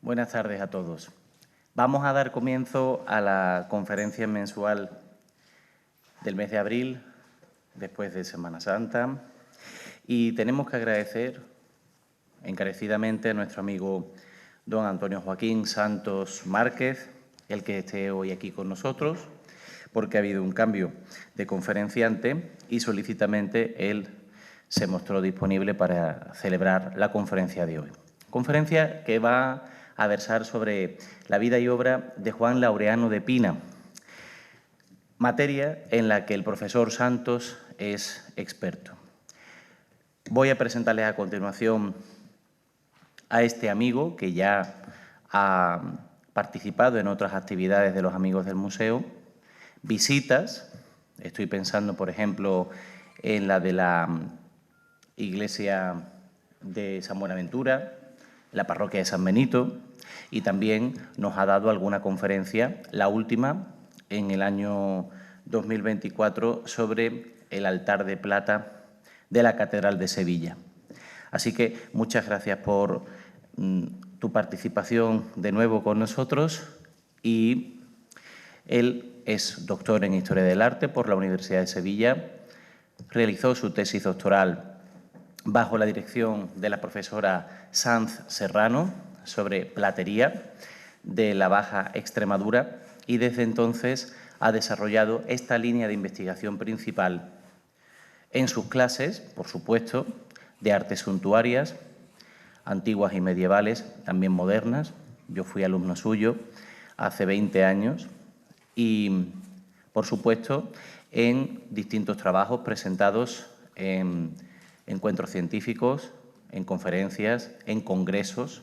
Buenas tardes a todos. Vamos a dar comienzo a la conferencia mensual del mes de abril, después de Semana Santa, y tenemos que agradecer encarecidamente a nuestro amigo don Antonio Joaquín Santos Márquez, el que esté hoy aquí con nosotros, porque ha habido un cambio de conferenciante y solícitamente él se mostró disponible para celebrar la conferencia de hoy. Conferencia que va a versar sobre la vida y obra de Juan Laureano de Pina, materia en la que el profesor Santos es experto. Voy a presentarles a continuación a este amigo que ya ha participado en otras actividades de los amigos del museo, visitas, estoy pensando, por ejemplo, en la de la iglesia de San Buenaventura, la parroquia de San Benito, y también nos ha dado alguna conferencia, la última en el año 2024, sobre el altar de plata de la Catedral de Sevilla. Así que muchas gracias por tu participación de nuevo con nosotros, y él es doctor en Historia del Arte por la Universidad de Sevilla, realizó su tesis doctoral bajo la dirección de la profesora Sanz Serrano sobre platería de la Baja Extremadura, y desde entonces ha desarrollado esta línea de investigación principal en sus clases, por supuesto, de artes suntuarias, antiguas y medievales, también modernas. Yo fui alumno suyo hace 20 años y, por supuesto, en distintos trabajos presentados en encuentros científicos, en conferencias, en congresos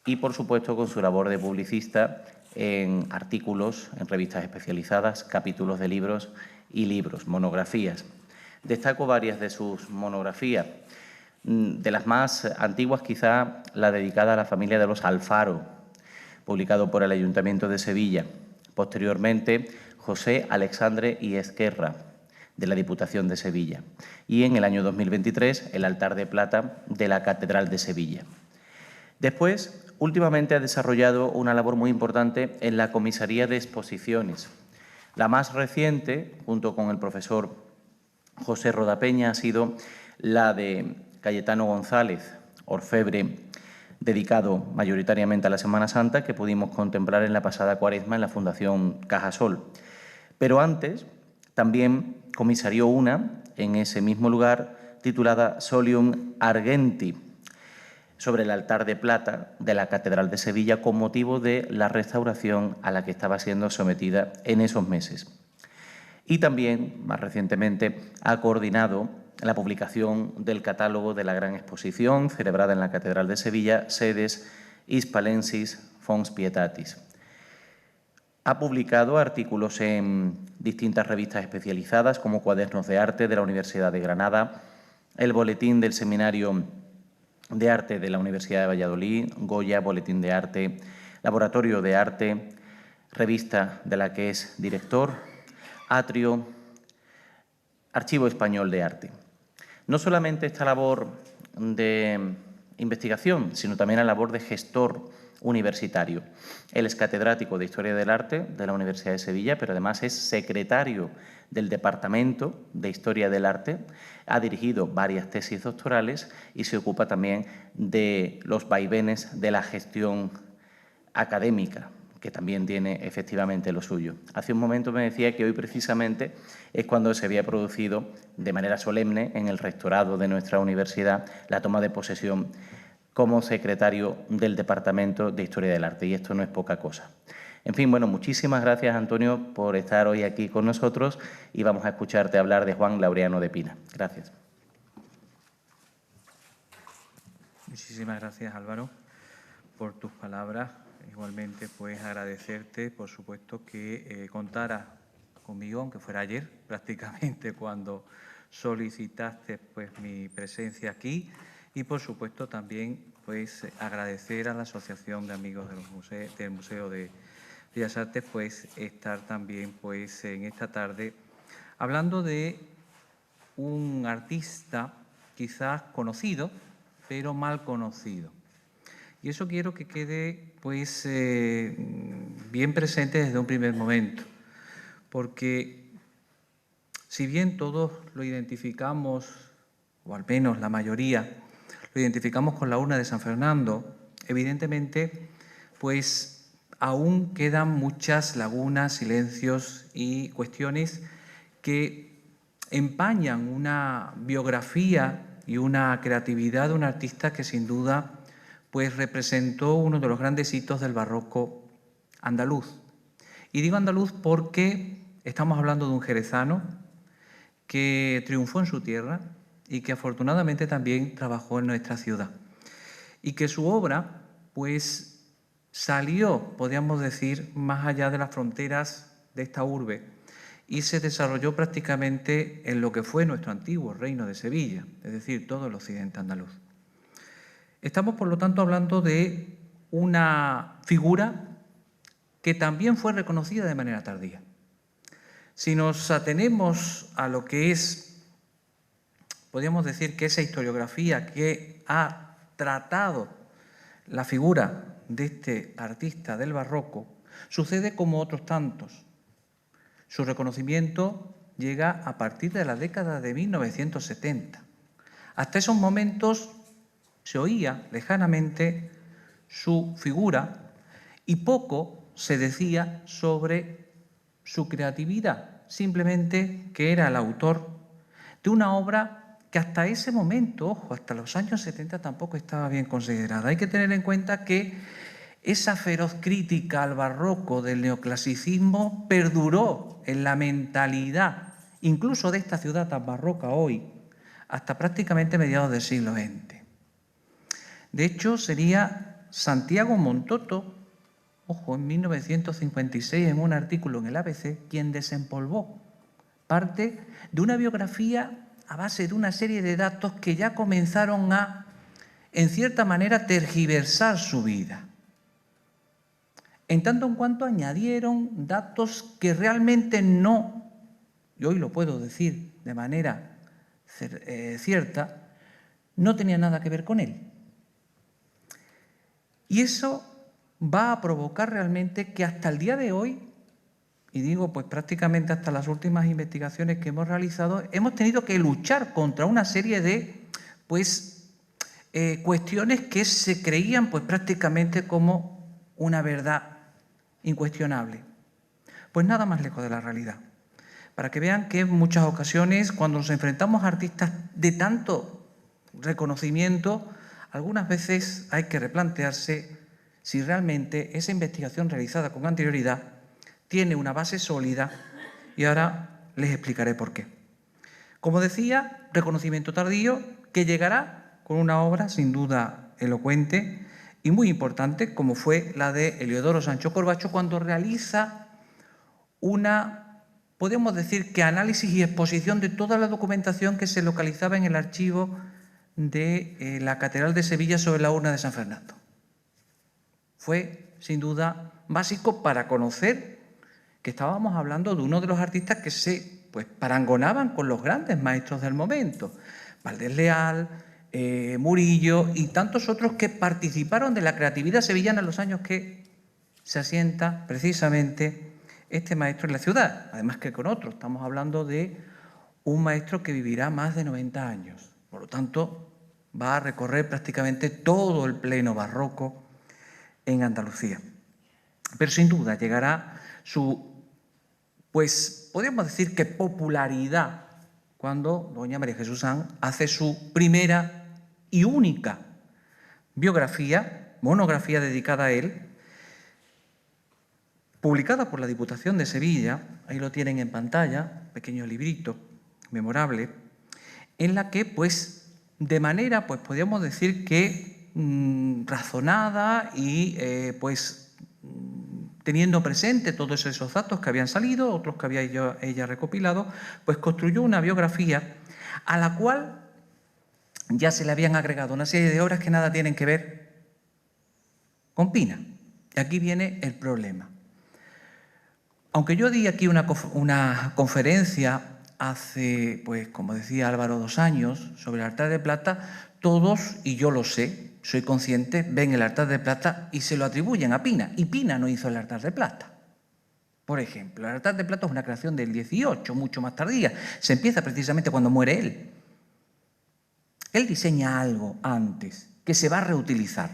y, por supuesto, con su labor de publicista en artículos, en revistas especializadas, capítulos de libros y libros, monografías. Destaco varias de sus monografías. De las más antiguas, quizá la dedicada a la familia de los Alfaro, publicado por el Ayuntamiento de Sevilla. Posteriormente, José Alexandre y Ezquerra, de la Diputación de Sevilla. Y en el año 2023, el altar de plata de la Catedral de Sevilla. Después, últimamente ha desarrollado una labor muy importante en la Comisaría de Exposiciones. La más reciente, junto con el profesor José Rodapeña, ha sido la de Cayetano González, orfebre dedicado mayoritariamente a la Semana Santa, que pudimos contemplar en la pasada Cuaresma en la Fundación Cajasol. Pero antes también comisarió una en ese mismo lugar titulada Solium Argenti, sobre el altar de plata de la Catedral de Sevilla, con motivo de la restauración a la que estaba siendo sometida en esos meses. Y también, más recientemente, ha coordinado la publicación del catálogo de la gran exposición celebrada en la Catedral de Sevilla, Sedes Hispalensis Fons Pietatis. Ha publicado artículos en distintas revistas especializadas, como Cuadernos de Arte de la Universidad de Granada, el Boletín del Seminario de Arte de la Universidad de Valladolid, Goya, Boletín de Arte, Laboratorio de Arte, revista de la que es director, Atrio, Archivo Español de Arte. No solamente esta labor de investigación, sino también la labor de gestor universitario. Él es catedrático de Historia del Arte de la Universidad de Sevilla, pero además es secretario del Departamento de Historia del Arte, ha dirigido varias tesis doctorales y se ocupa también de los vaivenes de la gestión académica, que también tiene efectivamente lo suyo. Hace un momento me decía que hoy precisamente es cuando se había producido de manera solemne en el rectorado de nuestra universidad la toma de posesión como secretario del Departamento de Historia del Arte, y esto no es poca cosa. En fin, bueno, muchísimas gracias, Antonio, por estar hoy aquí con nosotros, y vamos a escucharte hablar de Juan Laureano de Pina. Gracias. Muchísimas gracias, Álvaro, por tus palabras. Igualmente, pues agradecerte, por supuesto, que contara conmigo, aunque fuera ayer, prácticamente, cuando solicitaste pues mi presencia aquí. Y, por supuesto, también pues agradecer a la Asociación de Amigos del Museo de Bellas Artes pues estar también pues en esta tarde hablando de un artista quizás conocido, pero mal conocido. Y eso quiero que quede pues, bien presente desde un primer momento, porque si bien todos lo identificamos, o al menos la mayoría, lo identificamos con la urna de San Fernando, evidentemente, pues aún quedan muchas lagunas, silencios y cuestiones que empañan una biografía y una creatividad de un artista que sin duda pues representó uno de los grandes hitos del barroco andaluz. Y digo andaluz porque estamos hablando de un jerezano que triunfó en su tierra y que afortunadamente también trabajó en nuestra ciudad. Y que su obra pues salió, podríamos decir, más allá de las fronteras de esta urbe y se desarrolló prácticamente en lo que fue nuestro antiguo reino de Sevilla, es decir, todo el occidente andaluz. Estamos, por lo tanto, hablando de una figura que también fue reconocida de manera tardía. Si nos atenemos a lo que es, podríamos decir que esa historiografía que ha tratado la figura de este artista del barroco, sucede como otros tantos. Su reconocimiento llega a partir de la década de 1970. Hasta esos momentos se oía lejanamente su figura y poco se decía sobre su creatividad, simplemente que era el autor de una obra que hasta ese momento, ojo, hasta los años 70 tampoco estaba bien considerada. Hay que tener en cuenta que esa feroz crítica al barroco del neoclasicismo perduró en la mentalidad, incluso de esta ciudad tan barroca hoy, hasta prácticamente mediados del siglo XX. De hecho, sería Santiago Montoto, ojo, en 1956, en un artículo en el ABC, quien desempolvó parte de una biografía a base de una serie de datos que ya comenzaron a, en cierta manera, tergiversar su vida. En tanto en cuanto añadieron datos que realmente no, y hoy lo puedo decir de manera cierta, no tenían nada que ver con él. Y eso va a provocar realmente que hasta el día de hoy, y digo pues prácticamente hasta las últimas investigaciones que hemos realizado, hemos tenido que luchar contra una serie de cuestiones que se creían pues prácticamente como una verdad incuestionable. Pues nada más lejos de la realidad. Para que vean que en muchas ocasiones cuando nos enfrentamos a artistas de tanto reconocimiento, algunas veces hay que replantearse si realmente esa investigación realizada con anterioridad tiene una base sólida y ahora les explicaré por qué. Como decía, reconocimiento tardío que llegará con una obra sin duda elocuente y muy importante como fue la de Heliodoro Sancho Corbacho cuando realiza una, podemos decir que análisis y exposición de toda la documentación que se localizaba en el archivo de la Catedral de Sevilla sobre la urna de San Fernando. Fue, sin duda, básico para conocer que estábamos hablando de uno de los artistas que se parangonaban con los grandes maestros del momento, Valdés Leal, Murillo y tantos otros que participaron de la creatividad sevillana en los años que se asienta precisamente este maestro en la ciudad, además que con otros. Estamos hablando de un maestro que vivirá más de 90 años. Por lo tanto, va a recorrer prácticamente todo el pleno barroco en Andalucía. Pero sin duda llegará su, podríamos decir que popularidad, cuando doña María Jesús Sanz hace su primera y única biografía, monografía dedicada a él, publicada por la Diputación de Sevilla, ahí lo tienen en pantalla, pequeño librito memorable, en la que, de manera, podríamos decir que razonada y, teniendo presente todos esos datos que habían salido, otros que había ella recopilado, construyó una biografía a la cual ya se le habían agregado una serie de obras que nada tienen que ver con Pina. Y aquí viene el problema. Aunque yo di aquí una conferencia hace, como decía Álvaro, 2 años, sobre el altar de plata, todos, y yo lo sé, soy consciente, ven el altar de plata y se lo atribuyen a Pina. Y Pina no hizo el altar de plata. Por ejemplo, el altar de plata es una creación del 18, mucho más tardía. Se empieza precisamente cuando muere él. Él diseña algo antes que se va a reutilizar.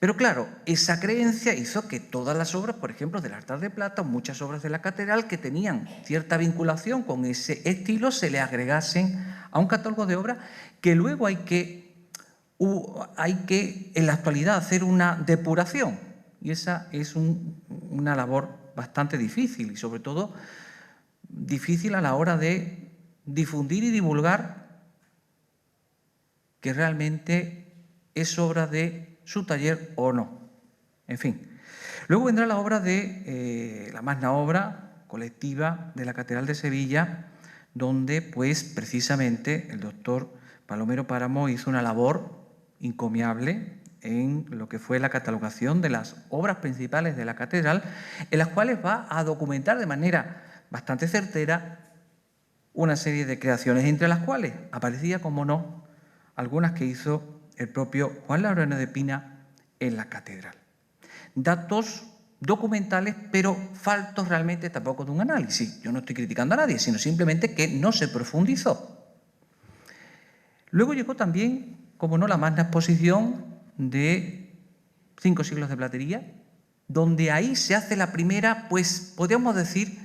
Pero claro, esa creencia hizo que todas las obras, por ejemplo, del altar de plata, muchas obras de la catedral que tenían cierta vinculación con ese estilo, se le agregasen a un catálogo de obras que luego hay que en la actualidad hacer una depuración. Y esa es una labor bastante difícil y sobre todo difícil a la hora de difundir y divulgar que realmente es obra de su taller o no. En fin. Luego vendrá la obra de la magna obra colectiva de la Catedral de Sevilla, donde pues precisamente el doctor Palomero Páramo hizo una labor encomiable en lo que fue la catalogación de las obras principales de la catedral, en las cuales va a documentar de manera bastante certera una serie de creaciones, entre las cuales aparecía, como no, algunas que hizo el propio Juan Laureano de Pina en la catedral. Datos documentales, pero faltos realmente tampoco de un análisis. Yo no estoy criticando a nadie, sino simplemente que no se profundizó. Luego llegó también, como no, la magna exposición de 5 siglos de platería, donde ahí se hace la primera, pues podríamos decir,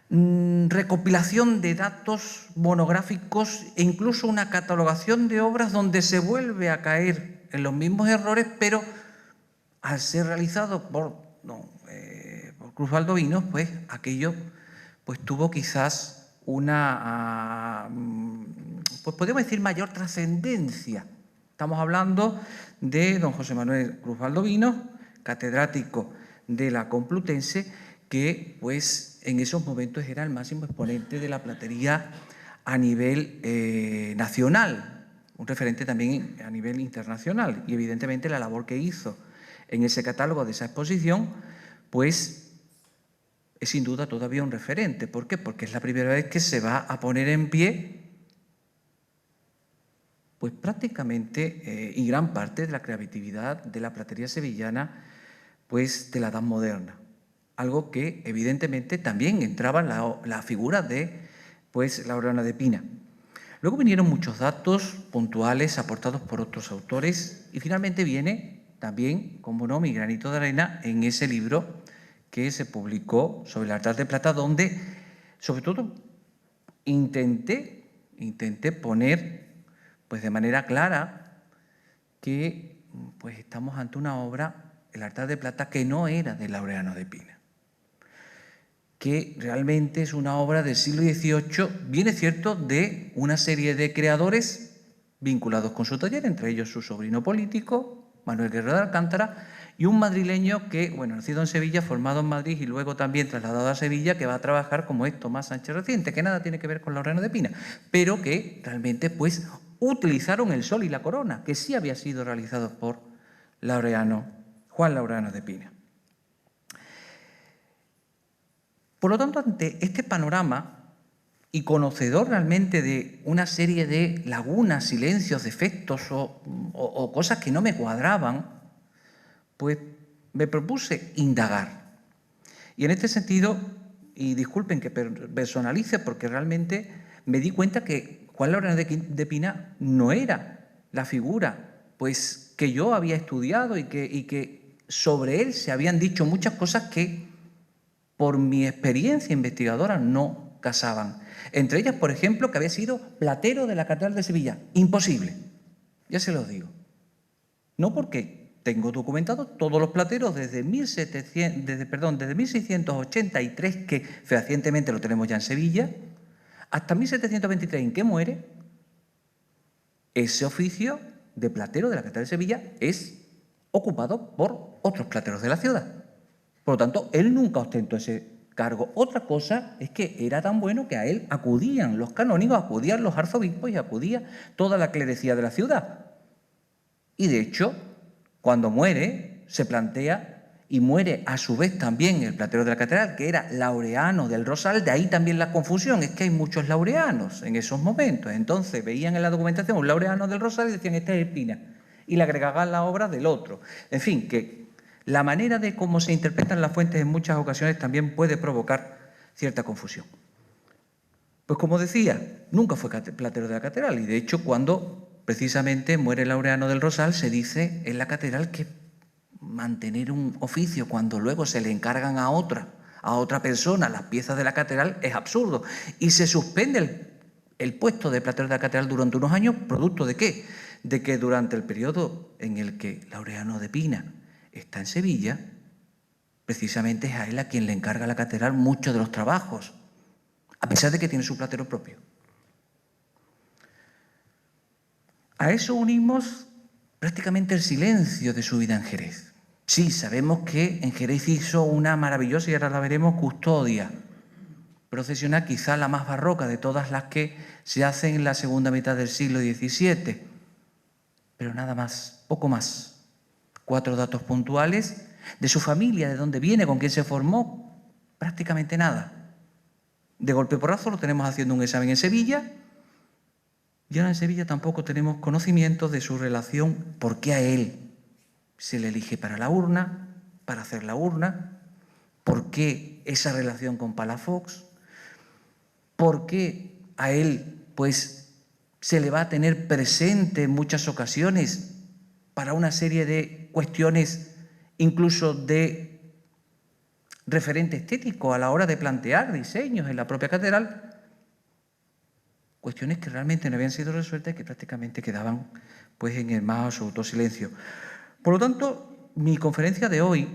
recopilación de datos monográficos e incluso una catalogación de obras donde se vuelve a caer en los mismos errores, pero al ser realizado por Cruz Valdovinos, pues aquello pues tuvo quizás una, pues podríamos decir, mayor trascendencia. Estamos hablando de don José Manuel Cruz Valdovinos, catedrático de la Complutense, que pues en esos momentos era el máximo exponente de la platería a nivel nacional, un referente también a nivel internacional, y evidentemente la labor que hizo en ese catálogo de esa exposición, pues es sin duda todavía un referente. ¿Por qué? Porque es la primera vez que se va a poner en pie pues prácticamente y gran parte de la creatividad de la platería sevillana pues de la Edad Moderna. Algo que evidentemente también entraba en la figura de pues Laureano de Pina. Luego vinieron muchos datos puntuales aportados por otros autores y finalmente viene también, como no, mi granito de arena en ese libro que se publicó sobre el altar de plata, donde sobre todo intenté poner pues de manera clara que pues estamos ante una obra, el altar de plata, que no era de Laureano de Pina, que realmente es una obra del siglo XVIII, bien es cierto, de una serie de creadores vinculados con su taller, entre ellos su sobrino político, Manuel Guerrero de Alcántara, y un madrileño que, bueno, nacido en Sevilla, formado en Madrid y luego también trasladado a Sevilla, que va a trabajar como es Tomás Sánchez Reciente, que nada tiene que ver con Laureano de Pina, pero que realmente pues utilizaron el sol y la corona, que sí había sido realizado por Juan Laureano de Pina. Por lo tanto, ante este panorama y conocedor realmente de una serie de lagunas, silencios, defectos o cosas que no me cuadraban, pues me propuse indagar. Y en este sentido, y disculpen que personalice, porque realmente me di cuenta que Juan Laureano de Pina no era la figura pues que yo había estudiado y que sobre él se habían dicho muchas cosas que por mi experiencia investigadora no casaban. Entre ellas, por ejemplo, que había sido platero de la Catedral de Sevilla. Imposible, ya se los digo. No, porque tengo documentado todos los plateros desde 1683, que fehacientemente lo tenemos ya en Sevilla, hasta 1723, en que muere. Ese oficio de platero de la Catedral de Sevilla es ocupado por otros plateros de la ciudad. Por lo tanto, él nunca ostentó ese cargo. Otra cosa es que era tan bueno que a él acudían los canónigos, acudían los arzobispos y acudía toda la clerecía de la ciudad. Y de hecho, cuando muere, se plantea, y muere a su vez también el platero de la catedral, que era Laureano del Rosal, de ahí también la confusión, es que hay muchos laureanos en esos momentos. Entonces veían en la documentación un Laureano del Rosal y decían, este es Pina. y le agregará la obra del otro. En fin, que la manera de cómo se interpretan las fuentes en muchas ocasiones también puede provocar cierta confusión. Pues como decía, nunca fue platero de la catedral y de hecho cuando precisamente muere Laureano del Rosal se dice en la catedral que mantener un oficio cuando luego se le encargan a otra persona las piezas de la catedral es absurdo y se suspende el puesto de platero de la catedral durante unos años, ¿producto de qué? De que durante el periodo en el que Laureano de Pina está en Sevilla, precisamente es a él a quien le encarga la catedral muchos de los trabajos, a pesar de que tiene su platero propio. A eso unimos prácticamente el silencio de su vida en Jerez. Sí, sabemos que en Jerez hizo una maravillosa, y ahora la veremos, custodia procesional, quizá la más barroca de todas las que se hacen en la segunda mitad del siglo XVII. Pero nada más, poco más. 4 datos puntuales de su familia, de dónde viene, con quién se formó, prácticamente nada. De golpe porrazo lo tenemos haciendo un examen en Sevilla y ahora en Sevilla tampoco tenemos conocimiento de su relación, por qué a él se le elige para la urna, para hacer la urna, por qué esa relación con Palafox, por qué a él pues se le va a tener presente en muchas ocasiones para una serie de cuestiones incluso de referente estético a la hora de plantear diseños en la propia catedral, cuestiones que realmente no habían sido resueltas y que prácticamente quedaban pues en el más absoluto silencio. Por lo tanto, mi conferencia de hoy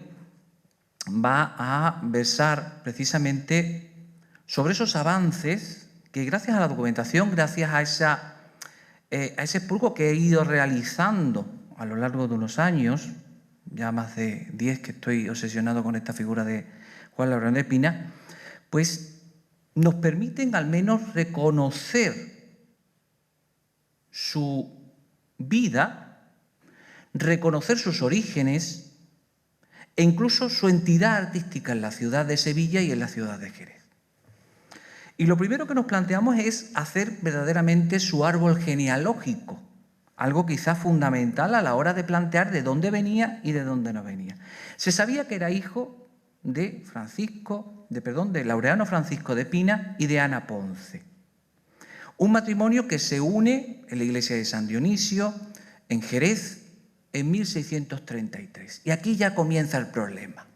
va a versar precisamente sobre esos avances que gracias a la documentación, gracias a ese expurgo que he ido realizando a lo largo de unos años, ya más de 10 que estoy obsesionado con esta figura de Juan Laureano de Pina, pues nos permiten al menos reconocer su vida, reconocer sus orígenes e incluso su entidad artística en la ciudad de Sevilla y en la ciudad de Jerez. Y lo primero que nos planteamos es hacer verdaderamente su árbol genealógico, algo quizá fundamental a la hora de plantear de dónde venía y de dónde no venía. Se sabía que era hijo de Laureano Francisco de Pina y de Ana Ponce. Un matrimonio que se une en la iglesia de San Dionisio, en Jerez, en 1633. Y aquí ya comienza el problema.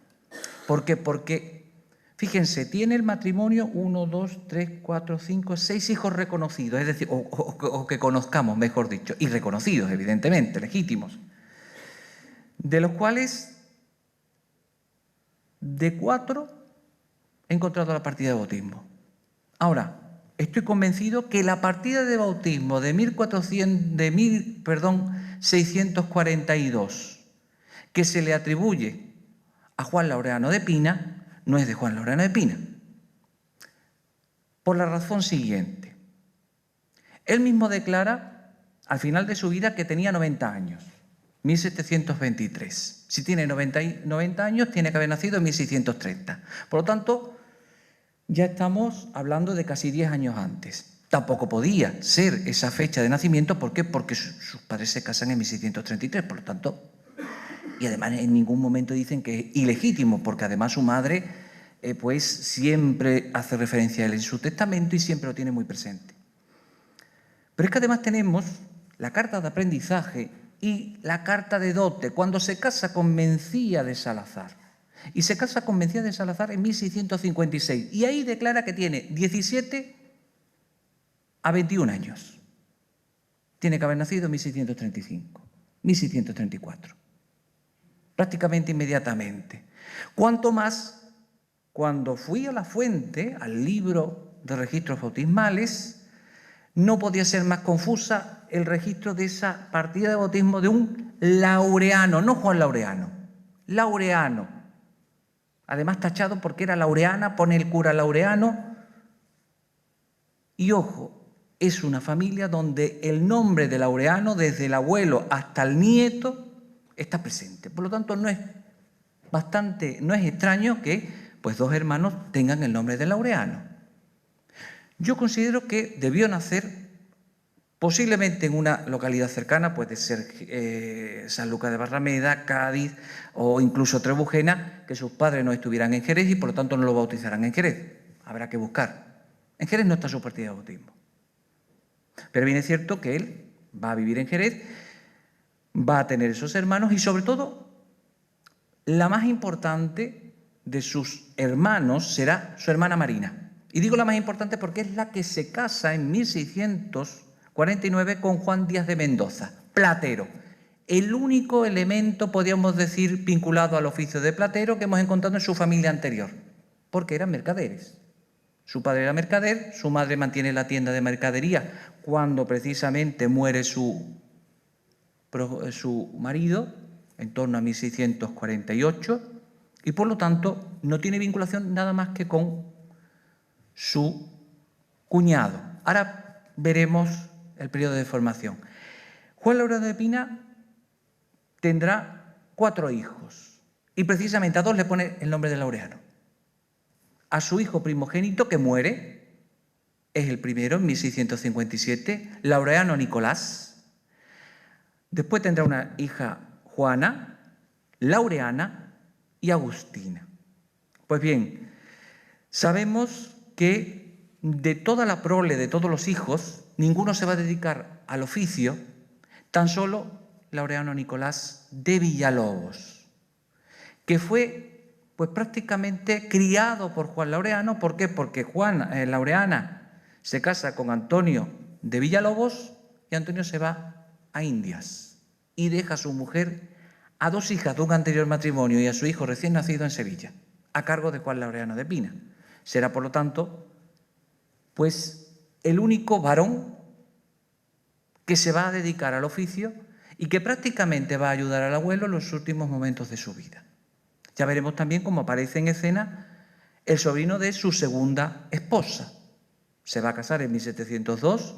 ¿Por qué? Porque, fíjense, tiene el matrimonio 1, 2, 3, 4, 5, 6 hijos reconocidos, es decir, o que conozcamos, mejor dicho, y reconocidos, evidentemente, legítimos, de los cuales de 4 he encontrado la partida de bautismo. Ahora, estoy convencido que la partida de bautismo de 1642 que se le atribuye a Juan Laureano de Pina no es de Juan Laureano de Pina. Por la razón siguiente. Él mismo declara al final de su vida que tenía 90 años, 1723. Si tiene 90 años, tiene que haber nacido en 1630. Por lo tanto, ya estamos hablando de casi 10 años antes. Tampoco podía ser esa fecha de nacimiento. ¿Por qué? Porque sus padres se casan en 1633, por lo tanto, y además en ningún momento dicen que es ilegítimo, porque además su madre pues siempre hace referencia a él en su testamento y siempre lo tiene muy presente. Pero es que además tenemos la carta de aprendizaje y la carta de dote, cuando se casa con Mencía de Salazar. Y se casa con Mencía de Salazar en 1656. Y ahí declara que tiene 17 a 21 años. Tiene que haber nacido en 1635, 1634. Prácticamente inmediatamente. Cuanto más, cuando fui a la fuente, al libro de registros bautismales, no podía ser más confusa el registro de esa partida de bautismo de un Laureano, no Juan Laureano, Laureano. Además tachado porque era Laureana, pone el cura Laureano. Y ojo, es una familia donde el nombre de Laureano, desde el abuelo hasta el nieto, está presente. Por lo tanto, no es extraño que pues 2 hermanos tengan el nombre de Laureano. Yo considero que debió nacer posiblemente en una localidad cercana, puede ser Sanlúcar de Barrameda, Cádiz o incluso Trebujena, que sus padres no estuvieran en Jerez y por lo tanto no lo bautizarán en Jerez. Habrá que buscar. En Jerez no está su partida de bautismo. Pero bien es cierto que él va a vivir en Jerez, va a tener esos hermanos y sobre todo la más importante de sus hermanos será su hermana Marina. Y digo la más importante porque es la que se casa en 1649 con Juan Díaz de Mendoza, platero. El único elemento, podríamos decir, vinculado al oficio de platero que hemos encontrado en su familia anterior, porque eran mercaderes. Su padre era mercader, su madre mantiene la tienda de mercadería cuando precisamente muere su marido, en torno a 1648, y por lo tanto no tiene vinculación nada más que con su cuñado. Ahora veremos el periodo de formación. Juan Laureano de Pina tendrá 4 hijos y precisamente a 2 le pone el nombre de Laureano. A su hijo primogénito, que muere, es el primero en 1657, Laureano Nicolás. Después tendrá una hija Juana, Laureana y Agustina. Pues bien, sabemos que de toda la prole, de todos los hijos, ninguno se va a dedicar al oficio, tan solo Laureano Nicolás de Villalobos, que fue pues prácticamente criado por Juan Laureano. ¿Por qué? Porque Laureana se casa con Antonio de Villalobos y Antonio se va a Indias y deja a su mujer, a 2 hijas de un anterior matrimonio y a su hijo recién nacido en Sevilla, a cargo de Juan Laureano de Pina. Será, por lo tanto, pues el único varón que se va a dedicar al oficio y que prácticamente va a ayudar al abuelo en los últimos momentos de su vida. Ya veremos también cómo aparece en escena el sobrino de su segunda esposa. Se va a casar en 1702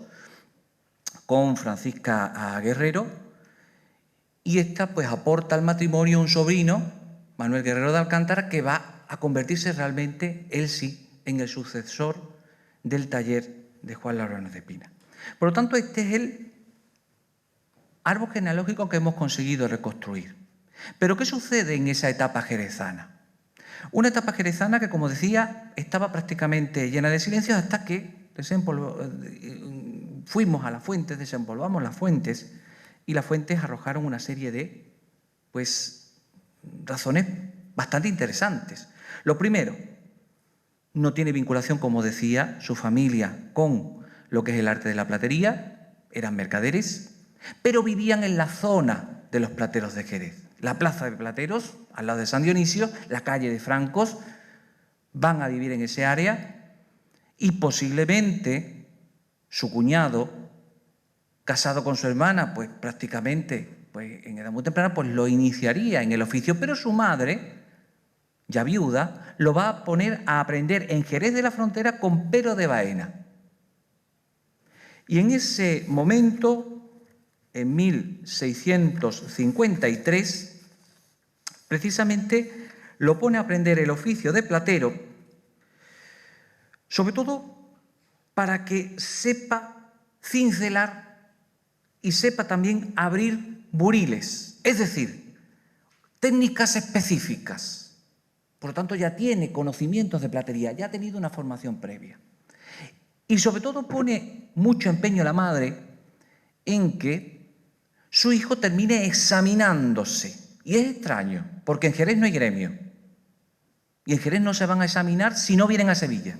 con Francisca Guerrero y esta pues aporta al matrimonio un sobrino, Manuel Guerrero de Alcántara, que va a convertirse realmente, él sí, en el sucesor del taller de Juan Laureano de Pina. Por lo tanto, este es el árbol genealógico que hemos conseguido reconstruir. Pero ¿qué sucede en esa etapa jerezana? Una etapa jerezana que, como decía, estaba prácticamente llena de silencios hasta que fuimos a las fuentes, desempolvamos las fuentes y las fuentes arrojaron una serie de razones bastante interesantes. Lo primero, no tiene vinculación, como decía, su familia con lo que es el arte de la platería, eran mercaderes, pero vivían en la zona de los plateros de Jerez. La plaza de Plateros, al lado de San Dionisio, la calle de Francos, van a vivir en ese área y posiblemente su cuñado, casado con su hermana, pues prácticamente en edad muy temprana, pues lo iniciaría en el oficio, pero su madre, ya viuda, lo va a poner a aprender en Jerez de la Frontera con Pero de Baena. Y en ese momento, en 1653, precisamente lo pone a aprender el oficio de platero, sobre todo para que sepa cincelar y sepa también abrir buriles, es decir, técnicas específicas. Por lo tanto, ya tiene conocimientos de platería, ya ha tenido una formación previa. Y sobre todo pone mucho empeño la madre en que su hijo termine examinándose. Y es extraño, porque en Jerez no hay gremio. Y en Jerez no se van a examinar si no vienen a Sevilla.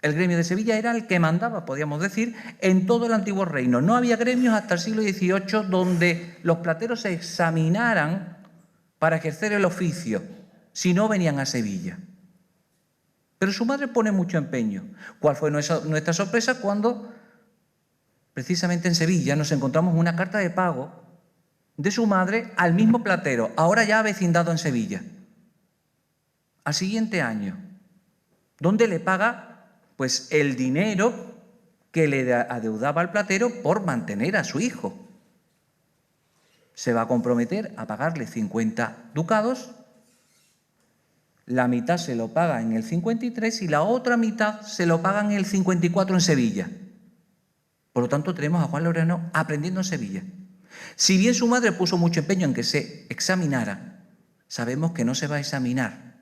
El gremio de Sevilla era el que mandaba, podríamos decir, en todo el antiguo reino. No había gremios hasta el siglo XVIII donde los plateros se examinaran para ejercer el oficio, si no venían a Sevilla. Pero su madre pone mucho empeño. ¿Cuál fue nuestra sorpresa cuando, precisamente en Sevilla, nos encontramos una carta de pago de su madre al mismo platero, ahora ya avecindado en Sevilla, al siguiente año, donde le paga pues el dinero que le adeudaba al platero por mantener a su hijo. Se va a comprometer a pagarle 50 ducados, la mitad se lo paga en el 53 y la otra mitad se lo paga en el 54 en Sevilla. Por lo tanto, tenemos a Juan Laureano aprendiendo en Sevilla. Si bien su madre puso mucho empeño en que se examinara, sabemos que no se va a examinar,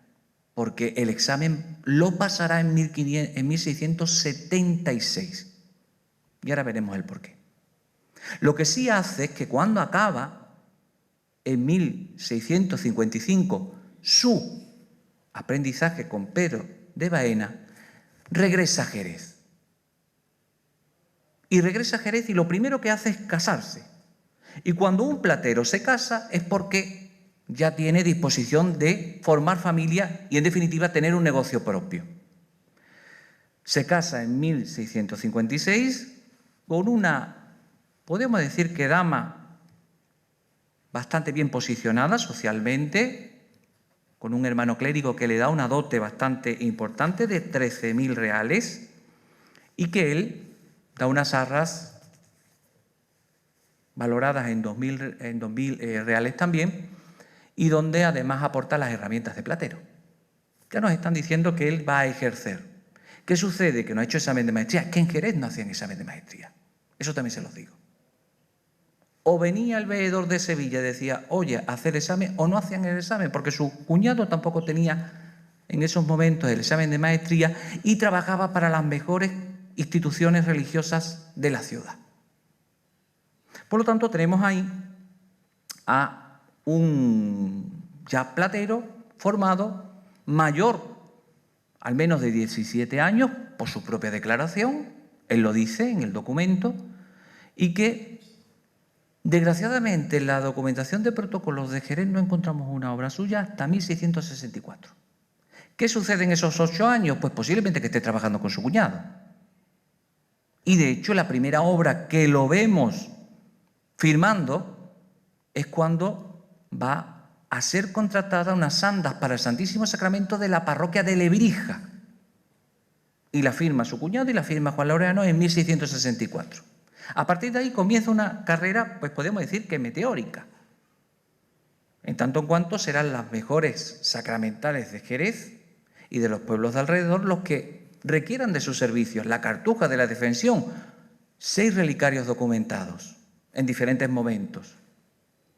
porque el examen lo pasará en 1676. Y ahora veremos el porqué. Lo que sí hace es que cuando acaba, en 1655, su aprendizaje con Pedro de Baena, regresa a Jerez. Y regresa a Jerez y lo primero que hace es casarse. Y cuando un platero se casa es porque ya tiene disposición de formar familia y, en definitiva, tener un negocio propio. Se casa en 1656 con una, podemos decir que dama bastante bien posicionada socialmente, con un hermano clérigo que le da una dote bastante importante de 13.000 reales y que él da unas arras valoradas en 2.000 reales también, y donde además aporta las herramientas de platero. Ya nos están diciendo que él va a ejercer. ¿Qué sucede? Que no ha hecho examen de maestría. Que en Jerez no hacían examen de maestría. Eso también se los digo. O venía el veedor de Sevilla y decía, oye, hacer examen, o no hacían el examen, porque su cuñado tampoco tenía en esos momentos el examen de maestría y trabajaba para las mejores instituciones religiosas de la ciudad. Por lo tanto, tenemos ahí a un ya platero formado, mayor al menos de 17 años, por su propia declaración, él lo dice en el documento, y que desgraciadamente en la documentación de protocolos de Jerez no encontramos una obra suya hasta 1664. ¿Qué sucede en esos 8 años? Pues posiblemente que esté trabajando con su cuñado. Y de hecho la primera obra que lo vemos firmando es cuando va a ser contratada unas andas para el Santísimo Sacramento de la parroquia de Lebrija. Y la firma su cuñado y la firma Juan Laureano en 1664. A partir de ahí comienza una carrera, pues podemos decir que meteórica. En tanto en cuanto serán las mejores sacramentales de Jerez y de los pueblos de alrededor los que requieran de sus servicios. La Cartuja de la Defensión, 6 relicarios documentados en diferentes momentos.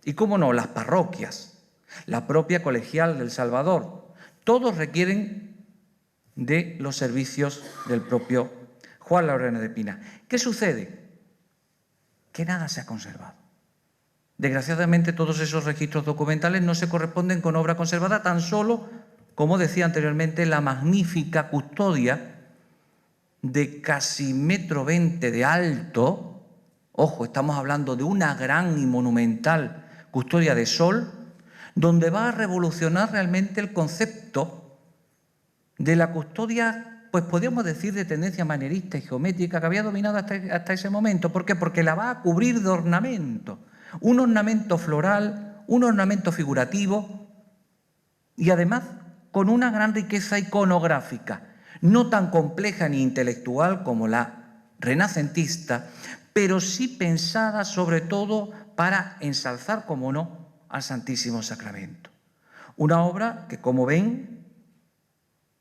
Y cómo no, las parroquias, la propia Colegial del Salvador, todos requieren de los servicios del propio Juan Laureano de Pina. ¿Qué sucede? Que nada se ha conservado. Desgraciadamente, todos esos registros documentales no se corresponden con obra conservada, tan solo, como decía anteriormente, la magnífica custodia de casi 1,20 m de alto. Ojo, estamos hablando de una gran y monumental custodia de sol, donde va a revolucionar realmente el concepto de la custodia, pues podríamos decir de tendencia manierista y geométrica que había dominado hasta ese momento. ¿Por qué? Porque la va a cubrir de ornamento. Un ornamento floral, un ornamento figurativo y además con una gran riqueza iconográfica, no tan compleja ni intelectual como la renacentista, pero sí pensada sobre todo para ensalzar, como no, al Santísimo Sacramento. Una obra que, como ven,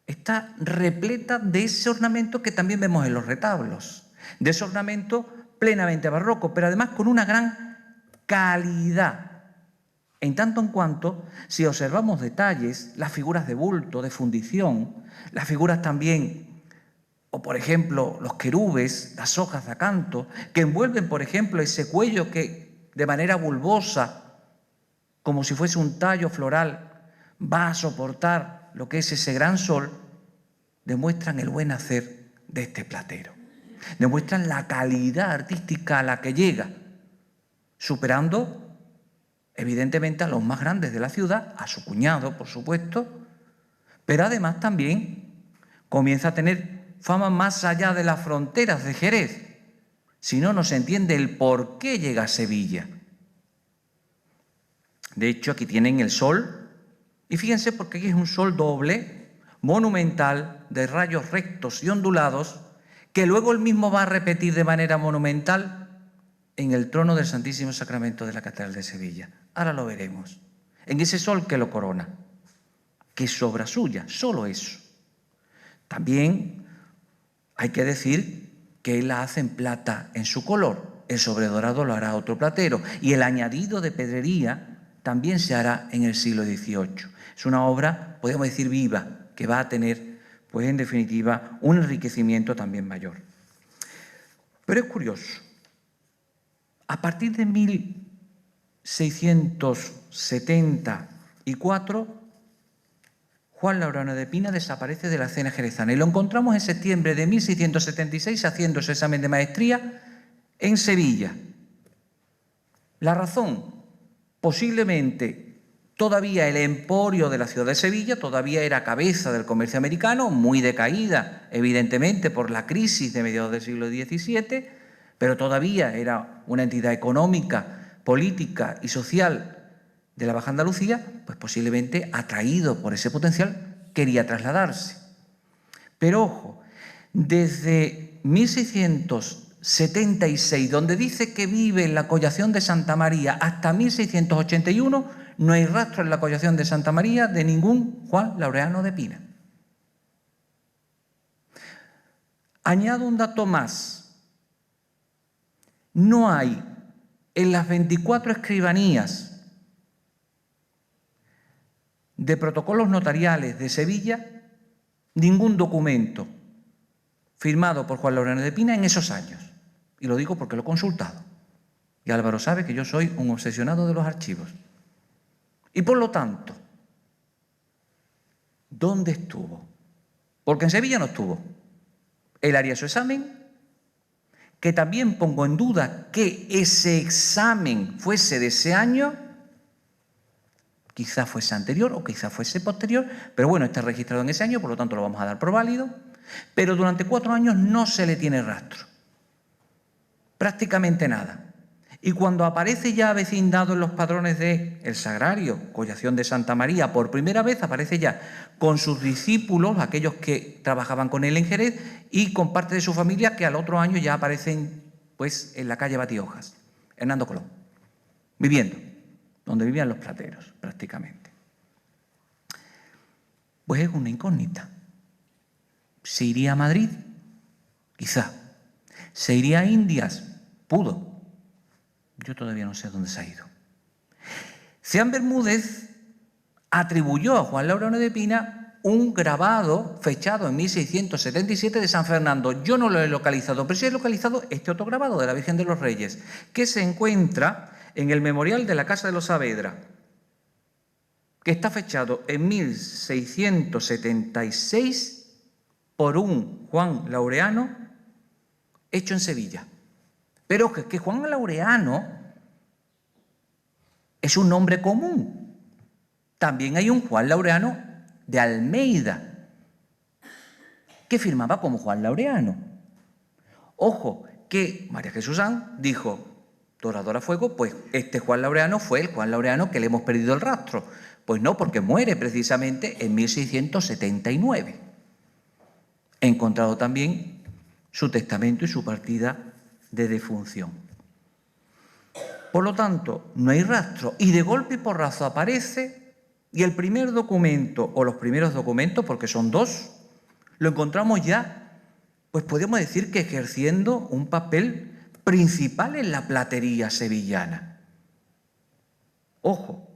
está repleta de ese ornamento que también vemos en los retablos, de ese ornamento plenamente barroco, pero además con una gran calidad. En tanto en cuanto, si observamos detalles, las figuras de bulto, de fundición, las figuras también, o por ejemplo, los querubes, las hojas de acanto, que envuelven, por ejemplo, ese cuello que de manera bulbosa, como si fuese un tallo floral, va a soportar lo que es ese gran sol, demuestran el buen hacer de este platero. Demuestran la calidad artística a la que llega, superando evidentemente a los más grandes de la ciudad, a su cuñado, por supuesto, pero además también comienza a tener fama más allá de las fronteras de Jerez. Si no, no se entiende el por qué llega a Sevilla. De hecho, aquí tienen el sol. Y fíjense, porque aquí es un sol doble, monumental, de rayos rectos y ondulados, que luego él mismo va a repetir de manera monumental en el trono del Santísimo Sacramento de la Catedral de Sevilla. Ahora lo veremos. En ese sol que lo corona, que es obra suya, solo eso. También hay que decir que él la hace en plata en su color. El sobredorado lo hará otro platero. Y el añadido de pedrería también se hará en el siglo XVIII. Es una obra, podemos decir, viva, que va a tener, pues en definitiva, un enriquecimiento también mayor. Pero es curioso. A partir de 1674, Juan Laureano de Pina desaparece de la escena jerezana y lo encontramos en septiembre de 1676 haciendo su examen de maestría en Sevilla. La razón, posiblemente todavía el emporio de la ciudad de Sevilla todavía era cabeza del comercio americano, muy decaída evidentemente por la crisis de mediados del siglo XVII, pero todavía era una entidad económica, política y social de la Baja Andalucía, pues posiblemente atraído por ese potencial quería trasladarse. Pero ojo, desde 1676, donde dice que vive en la Collación de Santa María, hasta 1681, no hay rastro en la Collación de Santa María de ningún Juan Laureano de Pina. Añado un dato más. No hay en las 24 escribanías de protocolos notariales de Sevilla ningún documento firmado por Juan Laureano de Pina en esos años. Y lo digo porque lo he consultado. Y Álvaro sabe que yo soy un obsesionado de los archivos. Y por lo tanto, ¿dónde estuvo? Porque en Sevilla no estuvo. Él haría su examen, que también pongo en duda que ese examen fuese de ese año, quizá fuese anterior o quizá fuese posterior, pero bueno, está registrado en ese año, por lo tanto lo vamos a dar por válido, pero durante 4 años no se le tiene rastro, prácticamente nada. Y cuando aparece ya avecindado en los padrones de El Sagrario, Collación de Santa María, por primera vez aparece ya con sus discípulos, aquellos que trabajaban con él en Jerez, y con parte de su familia que al otro año ya aparecen pues, en la calle Batiojas, Hernando Colón, viviendo, donde vivían los plateros prácticamente. Pues es una incógnita. ¿Se iría a Madrid? Quizá. ¿Se iría a Indias? Pudo. Yo todavía no sé dónde se ha ido. Ceán Bermúdez atribuyó a Juan Laureano de Pina un grabado fechado en 1677 de San Fernando. Yo no lo he localizado, pero sí he localizado este otro grabado de la Virgen de los Reyes, que se encuentra en el memorial de la Casa de los Saavedra, que está fechado en 1676 por un Juan Laureano hecho en Sevilla. Pero es que Juan Laureano es un nombre común. También hay un Juan Laureano de Almeida que firmaba como Juan Laureano. Ojo, que María Jesús Sanz dijo, Dorador a fuego, pues este Juan Laureano fue el Juan Laureano que le hemos perdido el rastro. Pues no, porque muere precisamente en 1679. He encontrado también su testamento y su partida de defunción. Por lo tanto, no hay rastro y de golpe y porrazo aparece y el primer documento o los primeros documentos, porque son 2, lo encontramos ya, pues podemos decir que ejerciendo un papel principal en la platería sevillana. Ojo,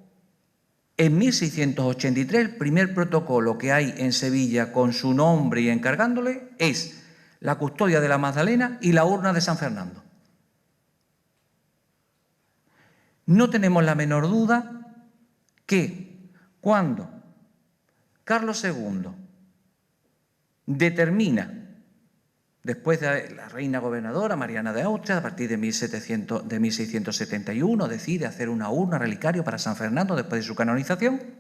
en 1683 el primer protocolo que hay en Sevilla con su nombre y encargándole es la custodia de la Magdalena y la urna de San Fernando. No tenemos la menor duda que cuando Carlos II determina, después de la reina gobernadora Mariana de Austria, a partir de 1671, decide hacer una urna relicario para San Fernando después de su canonización,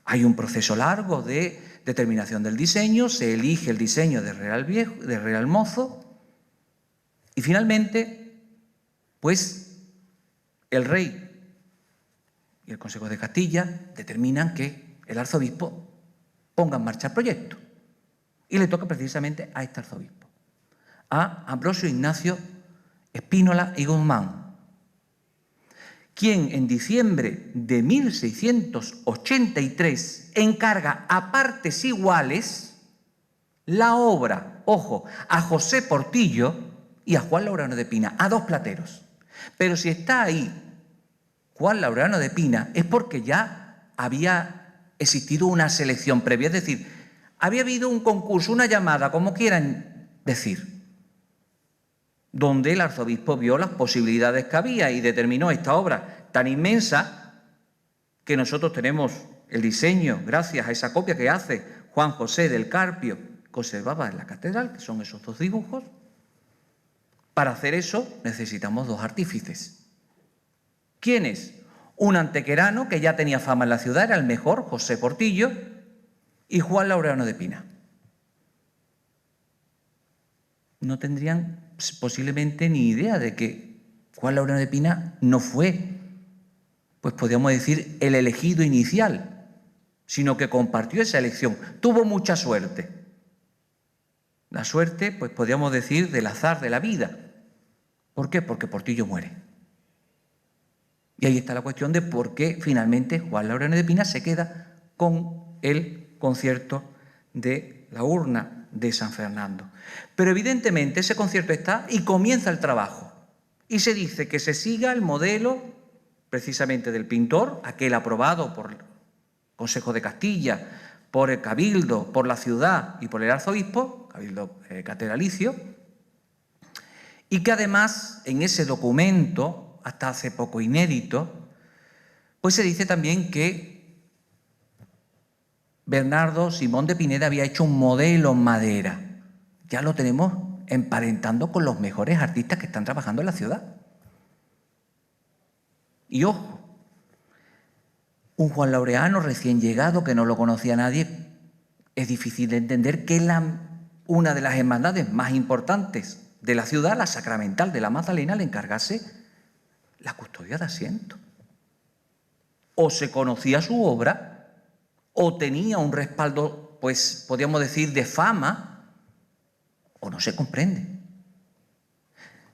hay un proceso largo de determinación del diseño, se elige el diseño de Real Mozo y finalmente, pues el rey y el Consejo de Castilla determinan que el arzobispo ponga en marcha el proyecto y le toca precisamente a este arzobispo, a Ambrosio Ignacio Espínola y Guzmán, quien en diciembre de 1683 encarga a partes iguales la obra, ojo, a José Portillo y a Juan Laureano de Pina, a dos plateros. Pero si está ahí Juan Laureano de Pina es porque ya había existido una selección previa, es decir, había habido un concurso, una llamada, como quieran decir, donde el arzobispo vio las posibilidades que había y determinó esta obra tan inmensa que nosotros tenemos el diseño, gracias a esa copia que hace Juan José del Carpio, conservaba en la catedral, que son esos dos dibujos. Para hacer eso necesitamos dos artífices. ¿Quiénes? Un antequerano que ya tenía fama en la ciudad, era el mejor, José Portillo, y Juan Laureano de Pina. No tendrían posiblemente ni idea de que Juan Laureano de Pina no fue, pues podríamos decir, el elegido inicial, sino que compartió esa elección. Tuvo mucha suerte. La suerte, pues podríamos decir, del azar de la vida. ¿Por qué? Porque Portillo muere. Y ahí está la cuestión de por qué finalmente Juan Laureano de Pina se queda con el concierto de la urna de San Fernando. Pero evidentemente ese concierto está y comienza el trabajo. Y se dice que se siga el modelo precisamente del pintor, aquel aprobado por el Consejo de Castilla, por el Cabildo, por la ciudad y por el arzobispo, Cabildo catedralicio, y que además en ese documento, hasta hace poco inédito, pues se dice también que Bernardo Simón de Pineda había hecho un modelo en madera. Ya lo tenemos emparentando con los mejores artistas que están trabajando en la ciudad. Y ojo, un Juan Laureano recién llegado que no lo conocía nadie, es difícil de entender que una de las hermandades más importantes de la ciudad, la Sacramental de la Magdalena, le encargase la custodia de asiento. O se conocía su obra, o tenía un respaldo, pues podríamos decir, de fama, o no se comprende.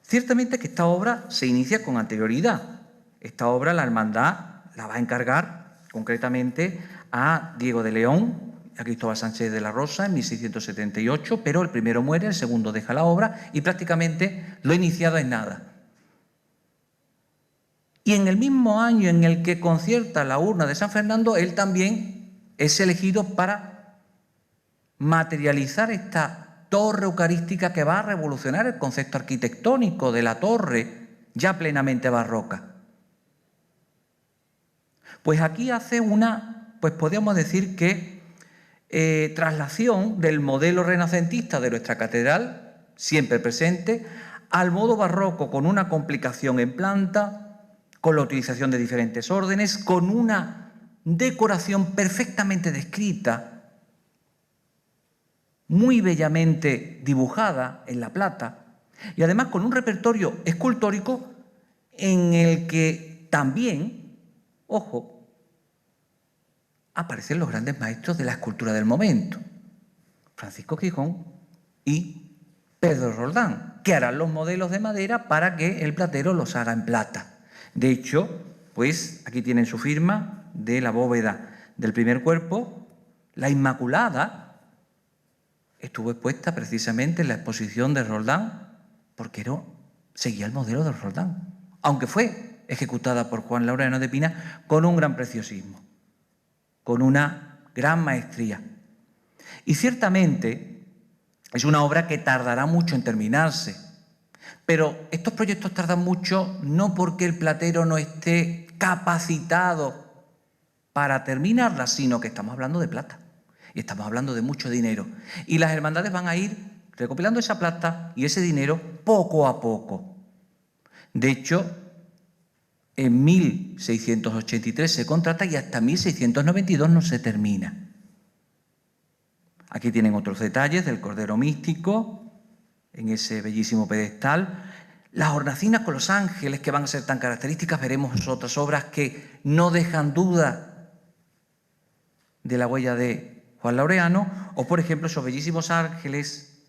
Ciertamente que esta obra se inicia con anterioridad. Esta obra la hermandad la va a encargar concretamente a Diego de León, a Cristóbal Sánchez de la Rosa en 1678, pero el primero muere, el segundo deja la obra y prácticamente lo iniciado es nada. Y en el mismo año en el que concierta la urna de San Fernando, él también es elegido para materializar esta torre eucarística que va a revolucionar el concepto arquitectónico de la torre ya plenamente barroca. Pues aquí hace una, pues podríamos decir que traslación del modelo renacentista de nuestra catedral, siempre presente, al modo barroco con una complicación en planta, con la utilización de diferentes órdenes, con una decoración perfectamente descrita, muy bellamente dibujada en la plata, y además con un repertorio escultórico en el que también, ojo, aparecen los grandes maestros de la escultura del momento, Francisco Gijón y Pedro Roldán, que harán los modelos de madera para que el platero los haga en plata. De hecho, pues aquí tienen su firma de la bóveda del primer cuerpo. La Inmaculada estuvo expuesta precisamente en la exposición de Roldán porque seguía el modelo de Roldán, aunque fue ejecutada por Juan Laureano de Pina con un gran preciosismo, con una gran maestría. Y ciertamente es una obra que tardará mucho en terminarse, pero estos proyectos tardan mucho no porque el platero no esté capacitado para terminarla, sino que estamos hablando de plata y estamos hablando de mucho dinero. Y las hermandades van a ir recopilando esa plata y ese dinero poco a poco. De hecho, en 1683 se contrata y hasta 1692 no se termina. Aquí tienen otros detalles del Cordero Místico, en ese bellísimo pedestal. Las hornacinas con los ángeles que van a ser tan características, veremos otras obras que no dejan duda de la huella de Juan Laureano, o por ejemplo esos bellísimos ángeles